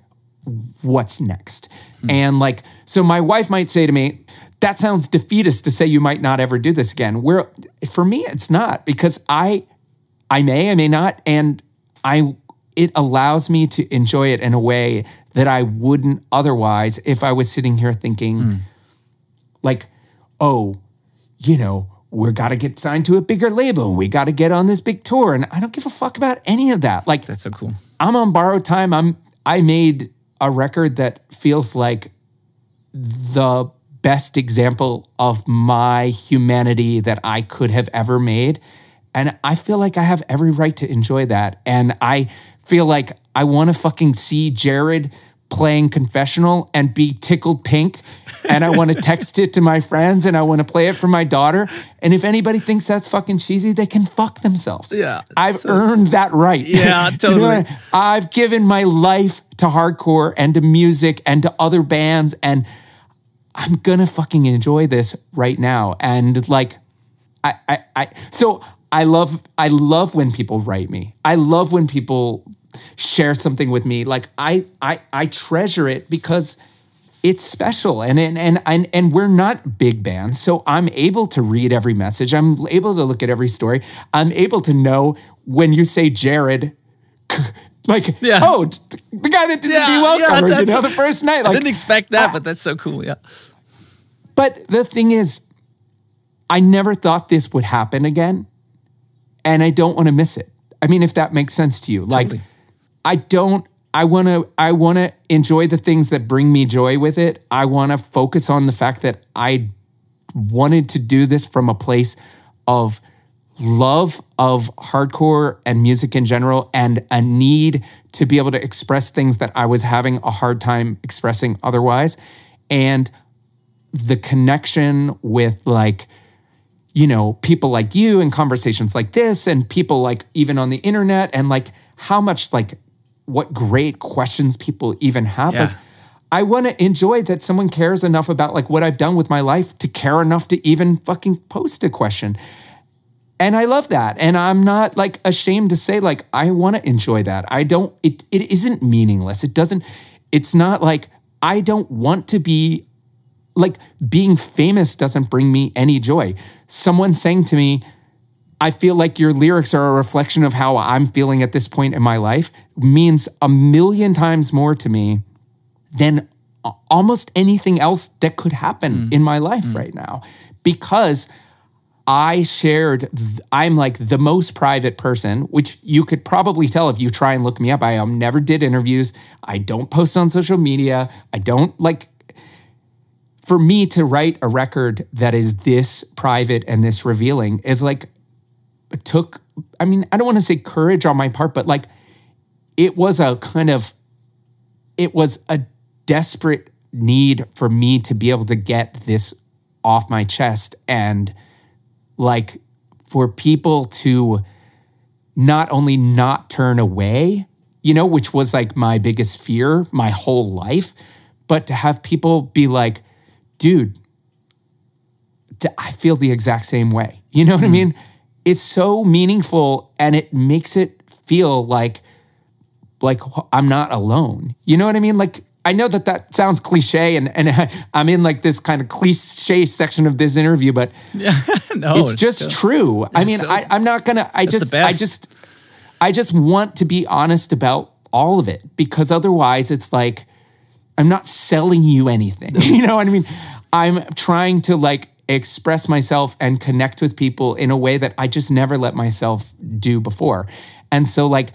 [SPEAKER 3] what's next. And like, so my wife might say to me, that sounds defeatist to say you might not ever do this again. Where for me, it's not, because I may not, and it allows me to enjoy it in a way that I wouldn't otherwise if I was sitting here thinking like, oh, you know, we got to get signed to a bigger label. We got to get on this big tour. And I don't give a fuck about any of that. Like,
[SPEAKER 1] that's so cool.
[SPEAKER 3] I'm on borrowed time. I made a record that feels like the best example of my humanity that I could have ever made. And I feel like I have every right to enjoy that. And I feel like I want to fucking see Jared playing Confessional and be tickled pink. And I want to text it to my friends and I want to play it for my daughter. And if anybody thinks that's fucking cheesy, they can fuck themselves.
[SPEAKER 1] Yeah.
[SPEAKER 3] I've earned that right.
[SPEAKER 1] Yeah, totally.
[SPEAKER 3] You know, I've given my life to hardcore and to music and to other bands, and I'm gonna fucking enjoy this right now. And like, so I love when people write me. I love when people share something with me. Like I treasure it because it's special, and we're not big bands, so I'm able to read every message. I'm able to look at every story. I'm able to know when you say Jared, like, oh, the guy that did the Be Well cover, you know, the first night. Like,
[SPEAKER 1] I didn't expect that, but that's so cool. Yeah.
[SPEAKER 3] But the thing is, I never thought this would happen again, and I don't want to miss it. I mean, if that makes sense to you.
[SPEAKER 1] Totally.
[SPEAKER 3] Like, I want to enjoy the things that bring me joy with it. I want to focus on the fact that I wanted to do this from a place of love of hardcore and music in general, and a need to be able to express things that I was having a hard time expressing otherwise. And the connection with, like, you know, people like you and conversations like this, and people like even on the internet, and like how much, like, what great questions people even have.
[SPEAKER 1] Yeah.
[SPEAKER 3] Like, I want to enjoy that someone cares enough about like what I've done with my life to care enough to even fucking post a question. And I love that. And I'm not like ashamed to say, like, I want to enjoy that. It isn't meaningless. It's not like I don't want to be, like, being famous doesn't bring me any joy. Someone saying to me, I feel like your lyrics are a reflection of how I'm feeling at this point in my life, means a million times more to me than almost anything else that could happen in my life right now. Because I'm like the most private person, which you could probably tell if you try and look me up. I never did interviews. I don't post on social media. I don't like, for me to write a record that is this private and this revealing is like, I don't want to say courage on my part, but like, it was a desperate need for me to be able to get this off my chest, and like for people to not only not turn away, you know, which was like my biggest fear my whole life, but to have people be like, dude, I feel the exact same way. You know what I mean? It's so meaningful, and it makes it feel like I'm not alone. You know what I mean? Like, I know that sounds cliche, and I'm in like this kind of cliche section of this interview, but it's just true. I mean, I'm not gonna. I just want to be honest about all of it, because otherwise, it's like I'm not selling you anything. You know what I mean? I'm trying to like express myself and connect with people in a way that I just never let myself do before, and so like,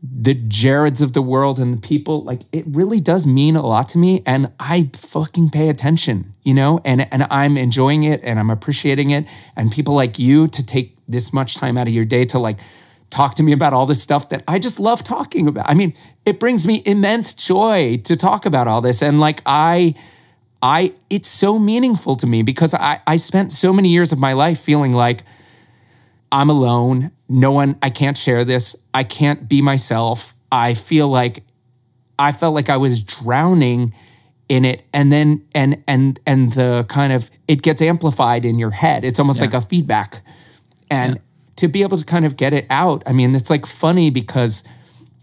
[SPEAKER 3] the Jareds of the world and the people, like, it really does mean a lot to me, and I fucking pay attention, you know, and I'm enjoying it, and I'm appreciating it, and people like you to take this much time out of your day to like talk to me about all this stuff that I just love talking about. I mean, it brings me immense joy to talk about all this, and like it's so meaningful to me, because I spent so many years of my life feeling like I'm alone. No one, I can't share this. I can't be myself. I felt like I was drowning in it. And then, and the kind of, it gets amplified in your head. It's almost like a feedback. And to be able to kind of get it out, I mean, it's like funny because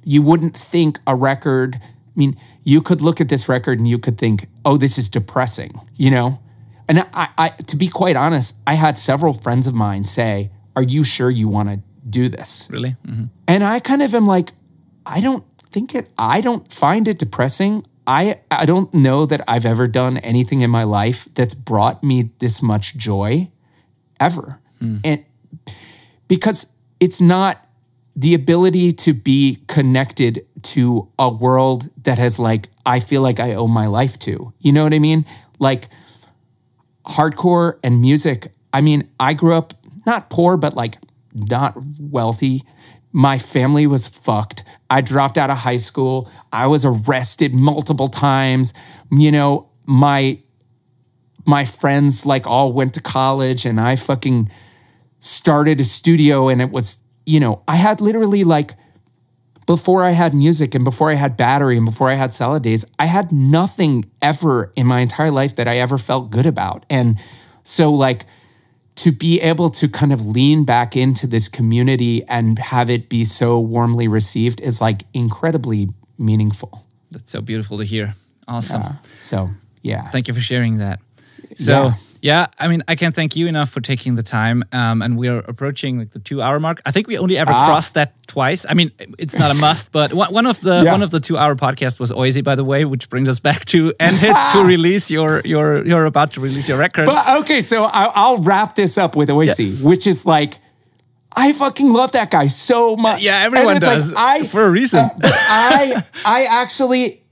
[SPEAKER 3] you wouldn't think a record, I mean, you could look at this record and you could think, oh, this is depressing, you know? And I to be quite honest, I had several friends of mine say, are you sure you want to do this?
[SPEAKER 1] Really? Mm-hmm.
[SPEAKER 3] And I kind of am like, I don't find it depressing. I don't know that I've ever done anything in my life that's brought me this much joy ever. And because it's not the ability to be connected to a world that has like, I feel like I owe my life to, you know what I mean? Like hardcore and music. I mean, I grew up not poor, but like not wealthy. My family was fucked. I dropped out of high school. I was arrested multiple times. You know, my friends like all went to college and I fucking started a studio and it was, you know, I had literally like, before I had music and before I had battery and before I had salad days, I had nothing ever in my entire life that I ever felt good about. And so like to be able to kind of lean back into this community and have it be so warmly received is like incredibly meaningful.
[SPEAKER 1] That's so beautiful to hear. Awesome.
[SPEAKER 3] So, yeah.
[SPEAKER 1] Thank you for sharing that. So, yeah, I mean, I can't thank you enough for taking the time. And we're approaching like the 2-hour mark. I think we only ever crossed that twice. I mean, it's not a must, but one of the 2-hour podcasts was Oisey, by the way, which brings us back to N-Hits, who release you're about to release your record.
[SPEAKER 3] But okay, so I'll wrap this up with Oisey, which is like, I fucking love that guy so much.
[SPEAKER 1] Yeah, everyone does, like, for a reason.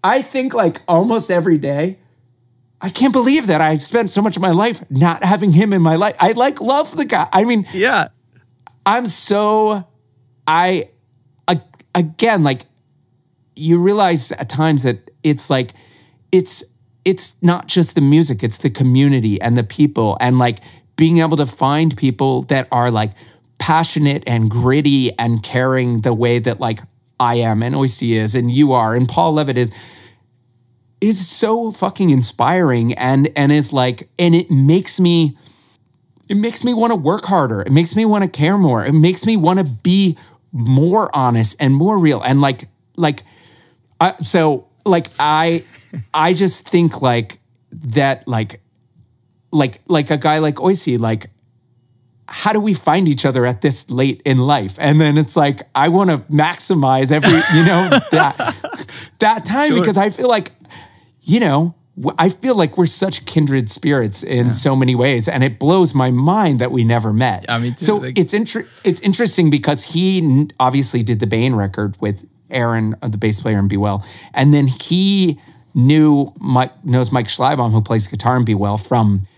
[SPEAKER 3] I think like almost every day, I can't believe that I spent so much of my life not having him in my life. I like love the guy. I mean,
[SPEAKER 1] yeah,
[SPEAKER 3] again, like you realize at times that it's like, it's not just the music, it's the community and the people and like being able to find people that are like passionate and gritty and caring the way that like I am and Oisey is and you are and Paul Levitt is so fucking inspiring and is like, and it makes me want to work harder. It makes me want to care more. It makes me want to be more honest and more real. And I just think like that, like a guy like Oisey, like, how do we find each other at this late in life? And then it's like, I want to maximize every, you know, that time because I feel like, you know, I feel like we're such kindred spirits in so many ways, and it blows my mind that we never met.
[SPEAKER 1] Yeah, me too.
[SPEAKER 3] So it's interesting because he obviously did the Bane record with Aaron, the bass player in Be Well, and then he knows Mike Schleibaum, who plays guitar in Be Well, from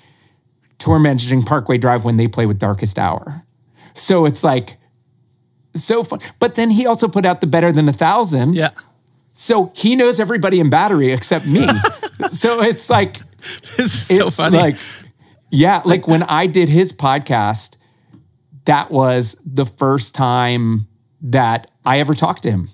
[SPEAKER 3] tour managing Parkway Drive when they play with Darkest Hour. So it's like so fun. But then he also put out the Better Than 1,000.
[SPEAKER 1] Yeah.
[SPEAKER 3] So he knows everybody in Battery except me. So it's like,
[SPEAKER 1] this is so funny.
[SPEAKER 3] Like, yeah, like when I did his podcast, that was the first time that I ever talked to him.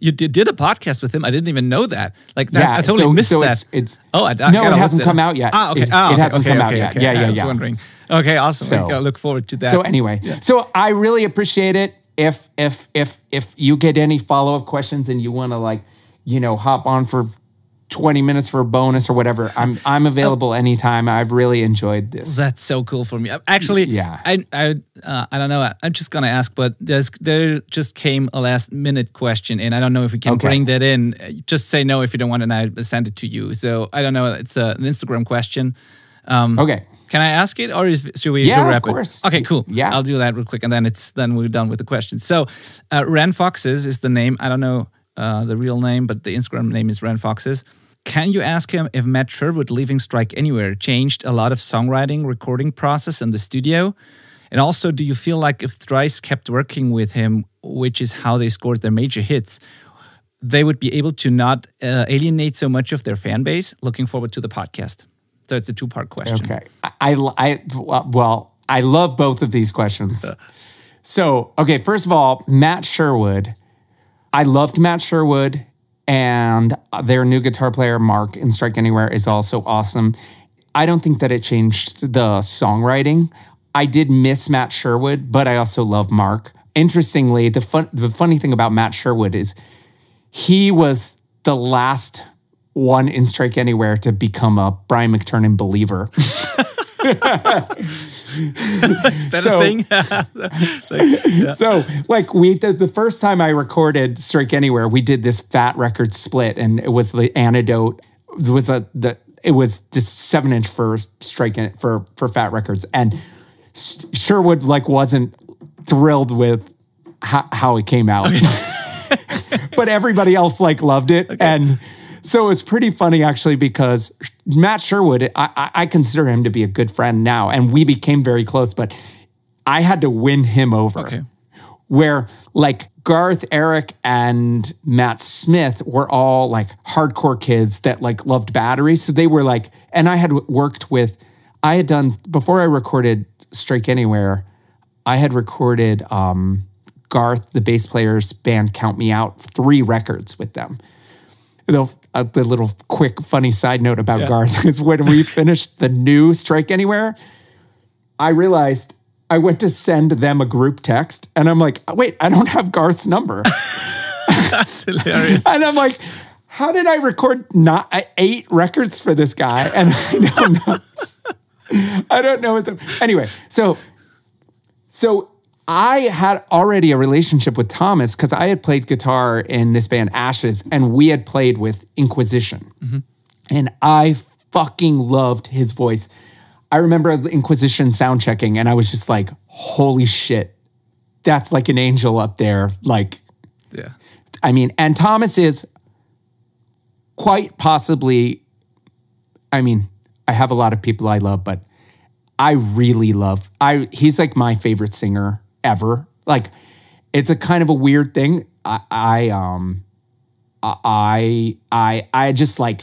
[SPEAKER 1] You did a podcast with him? I didn't even know that. Like that,
[SPEAKER 3] yeah,
[SPEAKER 1] I totally missed that.
[SPEAKER 3] No, it hasn't come out yet.
[SPEAKER 1] Okay.
[SPEAKER 3] It hasn't come out yet. Yeah.
[SPEAKER 1] I was wondering. Okay, awesome.
[SPEAKER 3] So,
[SPEAKER 1] I look forward to that.
[SPEAKER 3] So anyway, so I really appreciate it. If you get any follow-up questions and you want to like, you know, hop on for 20 minutes for a bonus or whatever, I'm available anytime. I've really enjoyed this.
[SPEAKER 1] That's so cool for me. Actually,
[SPEAKER 3] yeah.
[SPEAKER 1] I don't know. I'm just gonna ask, but there just came a last minute question, and I don't know if we can bring that in. Just say no if you don't want, and I send it to you. So I don't know. It's an Instagram question.
[SPEAKER 3] Okay.
[SPEAKER 1] Can I ask it, or should we
[SPEAKER 3] wrap it?
[SPEAKER 1] Yeah, of course. Okay, cool.
[SPEAKER 3] Yeah,
[SPEAKER 1] I'll do that real quick, and then we're done with the questions. So, Ren Foxes is the name. I don't know the real name, but the Instagram name is Ren Foxes. Can you ask him if Matt Sherwood leaving Strike Anywhere changed a lot of songwriting, recording process in the studio? And also, do you feel like if Thrice kept working with him, which is how they scored their major hits, they would be able to not alienate so much of their fan base? Looking forward to the podcast. So it's a 2-part question.
[SPEAKER 3] Okay. I love both of these questions. So, okay, first of all, Matt Sherwood. I loved Matt Sherwood, and their new guitar player, Mark, in Strike Anywhere is also awesome. I don't think that it changed the songwriting. I did miss Matt Sherwood, but I also love Mark. Interestingly, the funny thing about Matt Sherwood is he was the last one in Strike Anywhere to become a Brian McTernan believer.
[SPEAKER 1] Is that a thing?
[SPEAKER 3] So, like, the first time I recorded Strike Anywhere, we did this Fat Records split, and it was the antidote. It was this 7-inch for for Fat Records, and Sherwood like wasn't thrilled with how it came out, but everybody else like loved it, and so it was pretty funny actually because Matt Sherwood, I consider him to be a good friend now, and we became very close, but I had to win him over.
[SPEAKER 1] Okay.
[SPEAKER 3] Where like Garth, Eric, and Matt Smith were all like hardcore kids that like loved Battery. So they were like, and I had done, before I recorded Strike Anywhere, I had recorded Garth, the bass player's band, Count Me Out, 3 records with them. The little quick funny side note about Garth is when we finished the new Strike Anywhere, I realized I went to send them a group text, and I'm like, wait, I don't have Garth's number.
[SPEAKER 1] That's hilarious.
[SPEAKER 3] And I'm like, how did I record 8 records for this guy? And I don't know. I don't know. Anyway, so I had already a relationship with Thomas because I had played guitar in this band Ashes, and we had played with Inquisition. Mm-hmm. And I fucking loved his voice. I remember the Inquisition sound checking, and I was just like, holy shit, that's like an angel up there. Like,
[SPEAKER 1] yeah.
[SPEAKER 3] I mean, and Thomas is quite possibly, I mean, I have a lot of people I love, but I really love, he's like my favorite singer ever. Like, it's a kind of a weird thing. I just like,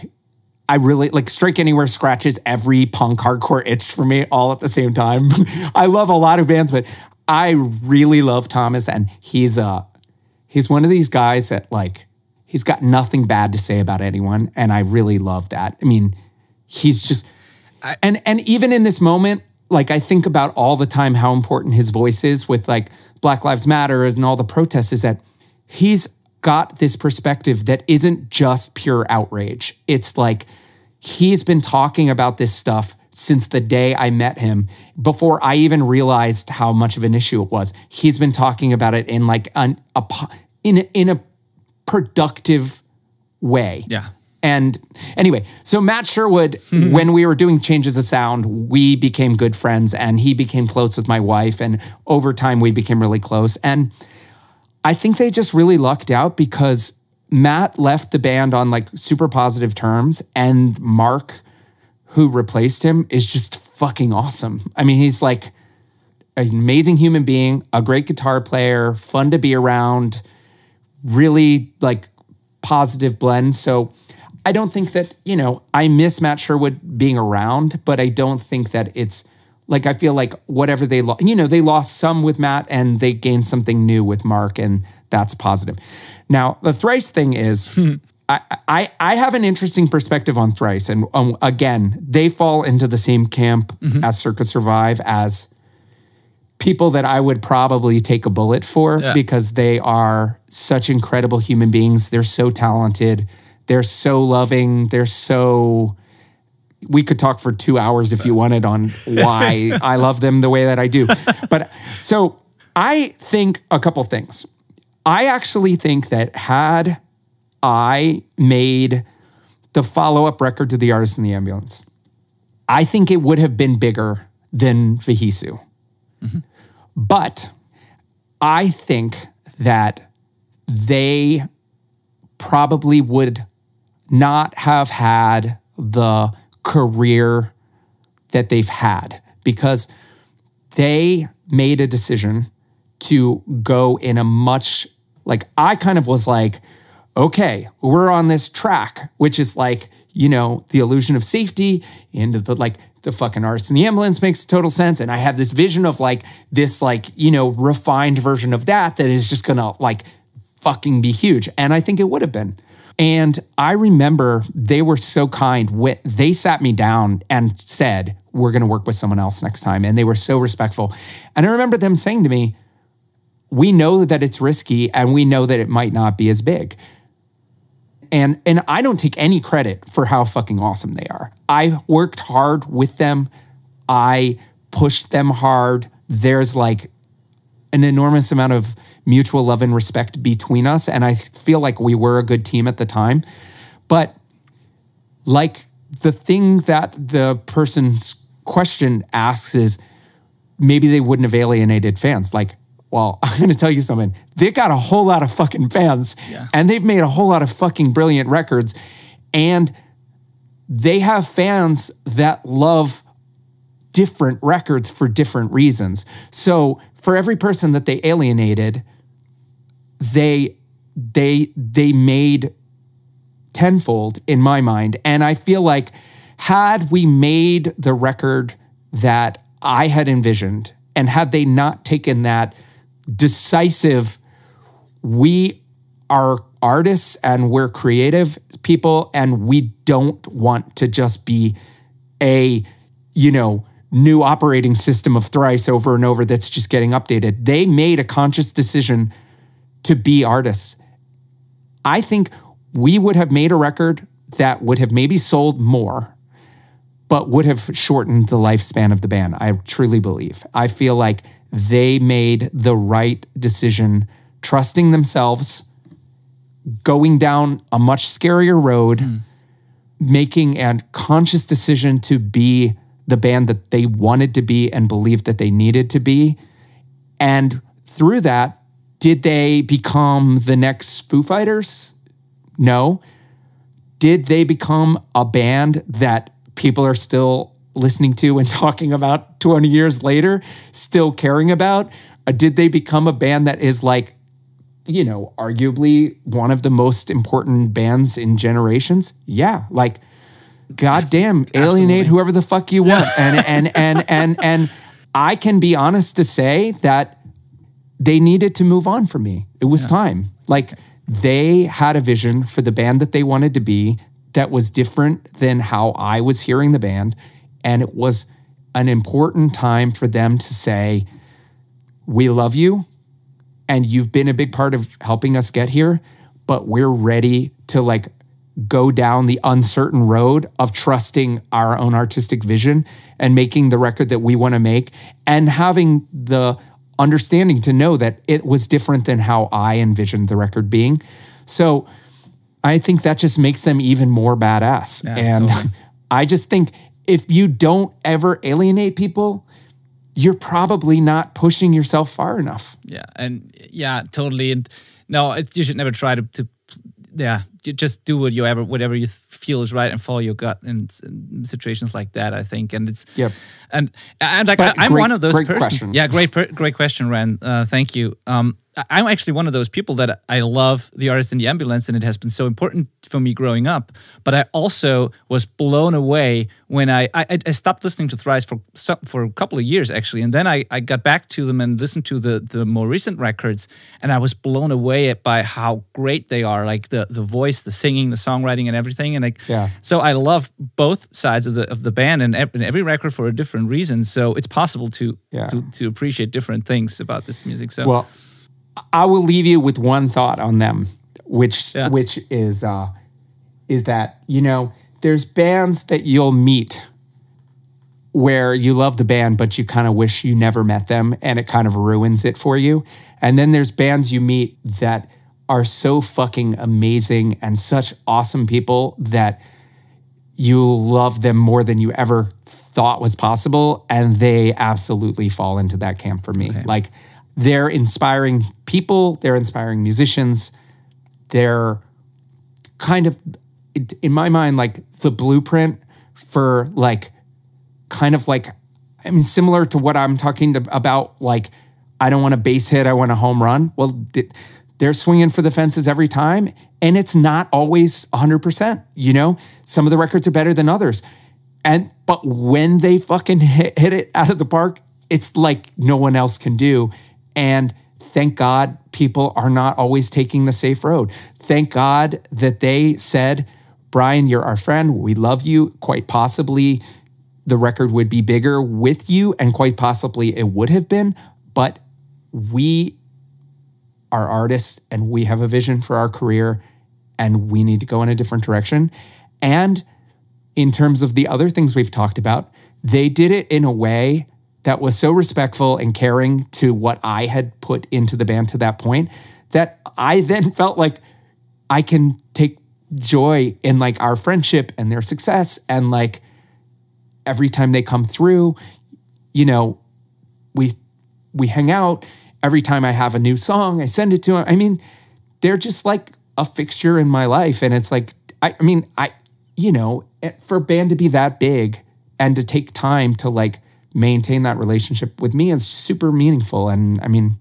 [SPEAKER 3] I really, like, Strike Anywhere scratches every punk hardcore itch for me all at the same time. I love a lot of bands, but I really love Thomas, and he's one of these guys that, like, he's got nothing bad to say about anyone, and I really love that. I mean, he's just, and even in this moment, like, I think about all the time how important his voice is with, like, Black Lives Matter and all the protests, is that he's got this perspective that isn't just pure outrage. It's like he's been talking about this stuff since the day I met him, before I even realized how much of an issue it was. He's been talking about it in like in a productive way.
[SPEAKER 1] Yeah.
[SPEAKER 3] And anyway, so Matt Sherwood, when we were doing Changes of Sound, we became good friends, and he became close with my wife, and over time we became really close. And I think they just really lucked out because Matt left the band on like super positive terms, and Mark, who replaced him, is just fucking awesome. I mean, he's like an amazing human being, a great guitar player, fun to be around, really like positive blend. So I don't think that, you know, I miss Matt Sherwood being around, but I don't think that it's like, I feel like whatever they lost, you know, they lost some with Matt and they gained something new with Mark, and that's positive. Now, the Thrice thing is, I have an interesting perspective on Thrice. And again, they fall into the same camp as Circa Survive, as people that I would probably take a bullet for because they are such incredible human beings. They're so talented. They're so loving. They're so... We could talk for 2 hours if you wanted on why I love them the way that I do. But so I think a couple things. I actually think that had I made the follow-up record to The Artist in the Ambulance, I think it would have been bigger than Vihisu. But I think that they probably would not have had the career that they've had because they made a decision to go in a much, like, I kind of was like, okay, we're on this track, which is like, you know, the illusion of safety into the, like, the fucking Artist in the Ambulance makes total sense. And I have this vision of like this, like, you know, refined version of that is just gonna like fucking be huge. And I think it would have been. And I remember they were so kind. They sat me down and said, we're going to work with someone else next time. And they were so respectful. And I remember them saying to me, we know that it's risky and we know that it might not be as big. And I don't take any credit for how fucking awesome they are. I worked hard with them. I pushed them hard. There's like an enormous amount of mutual love and respect between us. And I feel like we were a good team at the time. But like the thing that the person's question asks is maybe they wouldn't have alienated fans. Like, well, I'm going to tell you something. They got a whole lot of fucking fans and they've made a whole lot of fucking brilliant records. And they have fans that love different records for different reasons. So for every person that they alienated, they made tenfold in my mind. And I feel like had we made the record that I had envisioned, and had they not taken that decisive, we are artists and we're creative people and we don't want to just be a, new operating system of Thrice over and over that's just getting updated. They made a conscious decision to be artists. I think we would have made a record that would have maybe sold more, but would have shortened the lifespan of the band. I truly believe. I feel like they made the right decision, trusting themselves, going down a much scarier road, making a conscious decision to be the band that they wanted to be and believed that they needed to be. And through that, did they become the next Foo Fighters? No. Did they become a band that people are still listening to and talking about 20 years later, still caring about? Did they become a band that is like, arguably one of the most important bands in generations? Yeah, like, goddamn, alienate whoever the fuck you want. And I can be honest to say that they needed to move on from me. It was time. Like, they had a vision for the band that they wanted to be that was different than how I was hearing the band. And it was an important time for them to say, we love you and you've been a big part of helping us get here, but we're ready to like go down the uncertain road of trusting our own artistic vision and making the record that we want to make and having the understanding to know that it was different than how I envisioned the record being. So I think that just makes them even more badass. Yeah, and totally. I just think if you don't ever alienate people, you're probably not pushing yourself far enough.
[SPEAKER 1] Yeah, totally. And no, you should never try to you just do whatever you feel is right and follow your gut in situations like that, I think. And it's and like I'm one of those persons.
[SPEAKER 3] Question.
[SPEAKER 1] Yeah, great question, Ren. Thank you. I'm actually one of those people that I love the Artist in the Ambulance, and it has been so important for me growing up. But I also was blown away when I stopped listening to Thrice for a couple of years, actually. And then I got back to them and listened to the more recent records, and I was blown away by how great they are, like the voice, the singing, the songwriting, and everything. And so I love both sides of the band, and every record for a different reason. So it's possible to appreciate different things about this music. So
[SPEAKER 3] well, I will leave you with one thought on them, which is that, there's bands that you'll meet where you love the band, but you kind of wish you never met them and it kind of ruins it for you. And then there's bands you meet that are so fucking amazing and such awesome people that you love them more than you ever thought was possible. And they absolutely fall into that camp for me. Okay. Like, they're inspiring people, they're inspiring musicians, they're kind of, in my mind, like the blueprint for like, kind of like, I mean, similar to what I'm talking about, like, I don't want a base hit, I want a home run. Well, they're swinging for the fences every time, and it's not always 100%, Some of the records are better than others. But when they fucking hit it out of the park, it's like no one else can do. And thank God people are not always taking the safe road. Thank God that they said, Brian, you're our friend. We love you. Quite possibly the record would be bigger with you, and quite possibly it would have been, but we are artists and we have a vision for our career and we need to go in a different direction. And in terms of the other things we've talked about, they did it in a way that was so respectful and caring to what I had put into the band to that point that I then felt like I can take joy in like our friendship and their success. And like every time they come through, you know, we hang out. Every time I have a new song, I send it to them. I mean, they're just like a fixture in my life. And it's like, I mean, you know, for a band to be that big and to take time to like maintain that relationship with me is super meaningful. And I mean,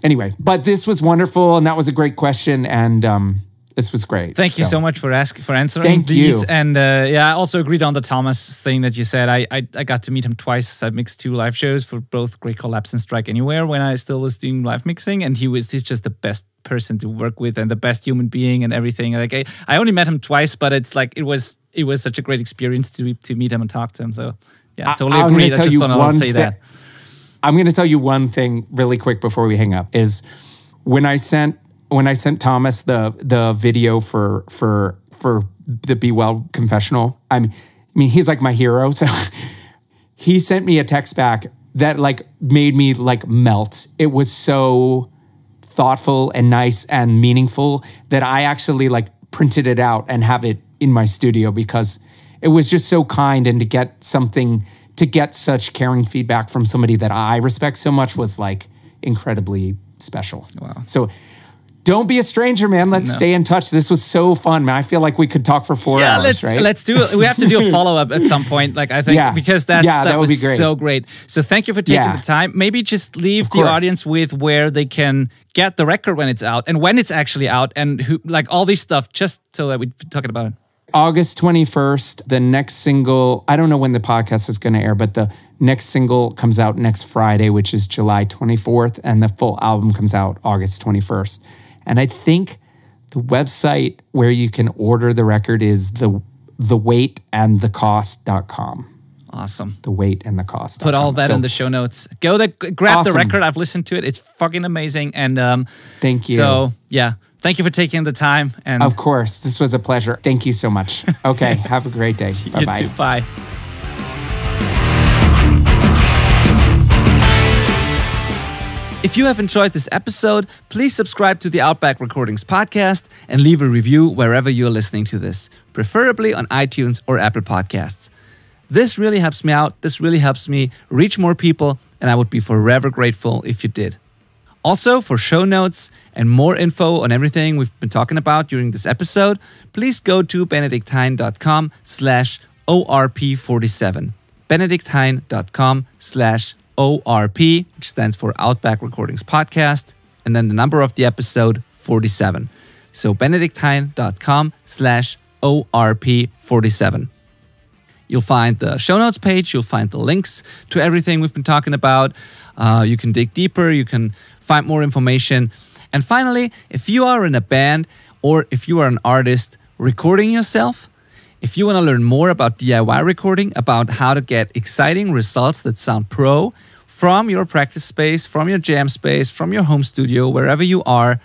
[SPEAKER 3] anyway, but this was wonderful. And that was a great question. And this was great.
[SPEAKER 1] Thank you so much for answering these. You. And I also agreed on the Thomas thing that you said. I got to meet him twice. I mixed 2 live shows for both Great Collapse and Strike Anywhere when I still was doing live mixing. And he's just the best person to work with and the best human being and everything. Like I only met him twice, but it's like it was such a great experience to meet him and talk to him. So yeah, totally agree. I just don't know how to say that.
[SPEAKER 3] I'm going to tell you one thing really quick before we hang up is when I sent Thomas the video for the Be Well confessional, I mean he's like my hero. So he sent me a text back that like made me like melt. It was so thoughtful and nice and meaningful that I actually like printed it out and have it in my studio because it was just so kind, and to get such caring feedback from somebody that I respect so much was like incredibly special.
[SPEAKER 1] Wow.
[SPEAKER 3] So don't be a stranger, man. Let's stay in touch. This was so fun, man. I feel like we could talk for 4 hours, right?
[SPEAKER 1] Let's do it. We have to do a follow-up at some point, like I think, because that would be great. So great. So thank you for taking the time. Maybe just leave the audience with where they can get the record when it's out and when it's actually out and who, like all these stuff, just so that we're talking about it.
[SPEAKER 3] August 21st, the next single, I don't know when the podcast is going to air, but the next single comes out next Friday, which is July 24th, and the full album comes out August 21st. And I think the website where you can order the record is theweightandthecost.com.
[SPEAKER 1] Awesome.
[SPEAKER 3] Theweightandthecost.com.
[SPEAKER 1] Put all that in the show notes. Go there, grab the record. I've listened to it. It's fucking amazing. And
[SPEAKER 3] thank you.
[SPEAKER 1] So yeah, thank you for taking the time. And
[SPEAKER 3] of course, this was a pleasure. Thank you so much. Okay, have a great day. Bye-bye.
[SPEAKER 1] You too. Bye. If you have enjoyed this episode, please subscribe to the Outback Recordings podcast and leave a review wherever you're listening to this, preferably on iTunes or Apple Podcasts. This really helps me out. This really helps me reach more people, and I would be forever grateful if you did. Also, for show notes and more info on everything we've been talking about during this episode, please go to benedikthein.com/ORP47. benedikthein.com/ORP, which stands for Outback Recordings Podcast, and then the number of the episode, 47. So benedikthein.com/ORP47. You'll find the show notes page. You'll find the links to everything we've been talking about. You can dig deeper. You can find more information. And finally, if you are in a band or if you are an artist recording yourself, if you want to learn more about DIY recording, about how to get exciting results that sound pro from your practice space, from your jam space, from your home studio, wherever you are,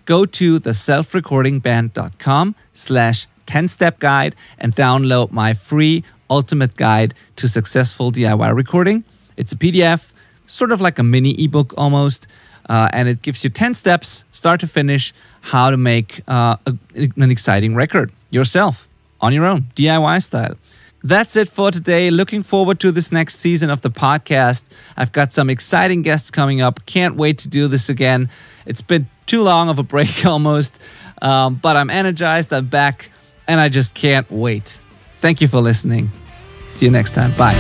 [SPEAKER 1] go to theselfrecordingband.com/10-step guide and download my free ultimate guide to successful DIY recording. It's a PDF, sort of like a mini ebook almost, and it gives you 10 steps, start to finish, how to make an exciting record yourself, on your own, DIY style. That's it for today. Looking forward to this next season of the podcast. I've got some exciting guests coming up. Can't wait to do this again. It's been too long of a break almost, but I'm energized, I'm back, and I just can't wait. Thank you for listening. See you next time. Bye.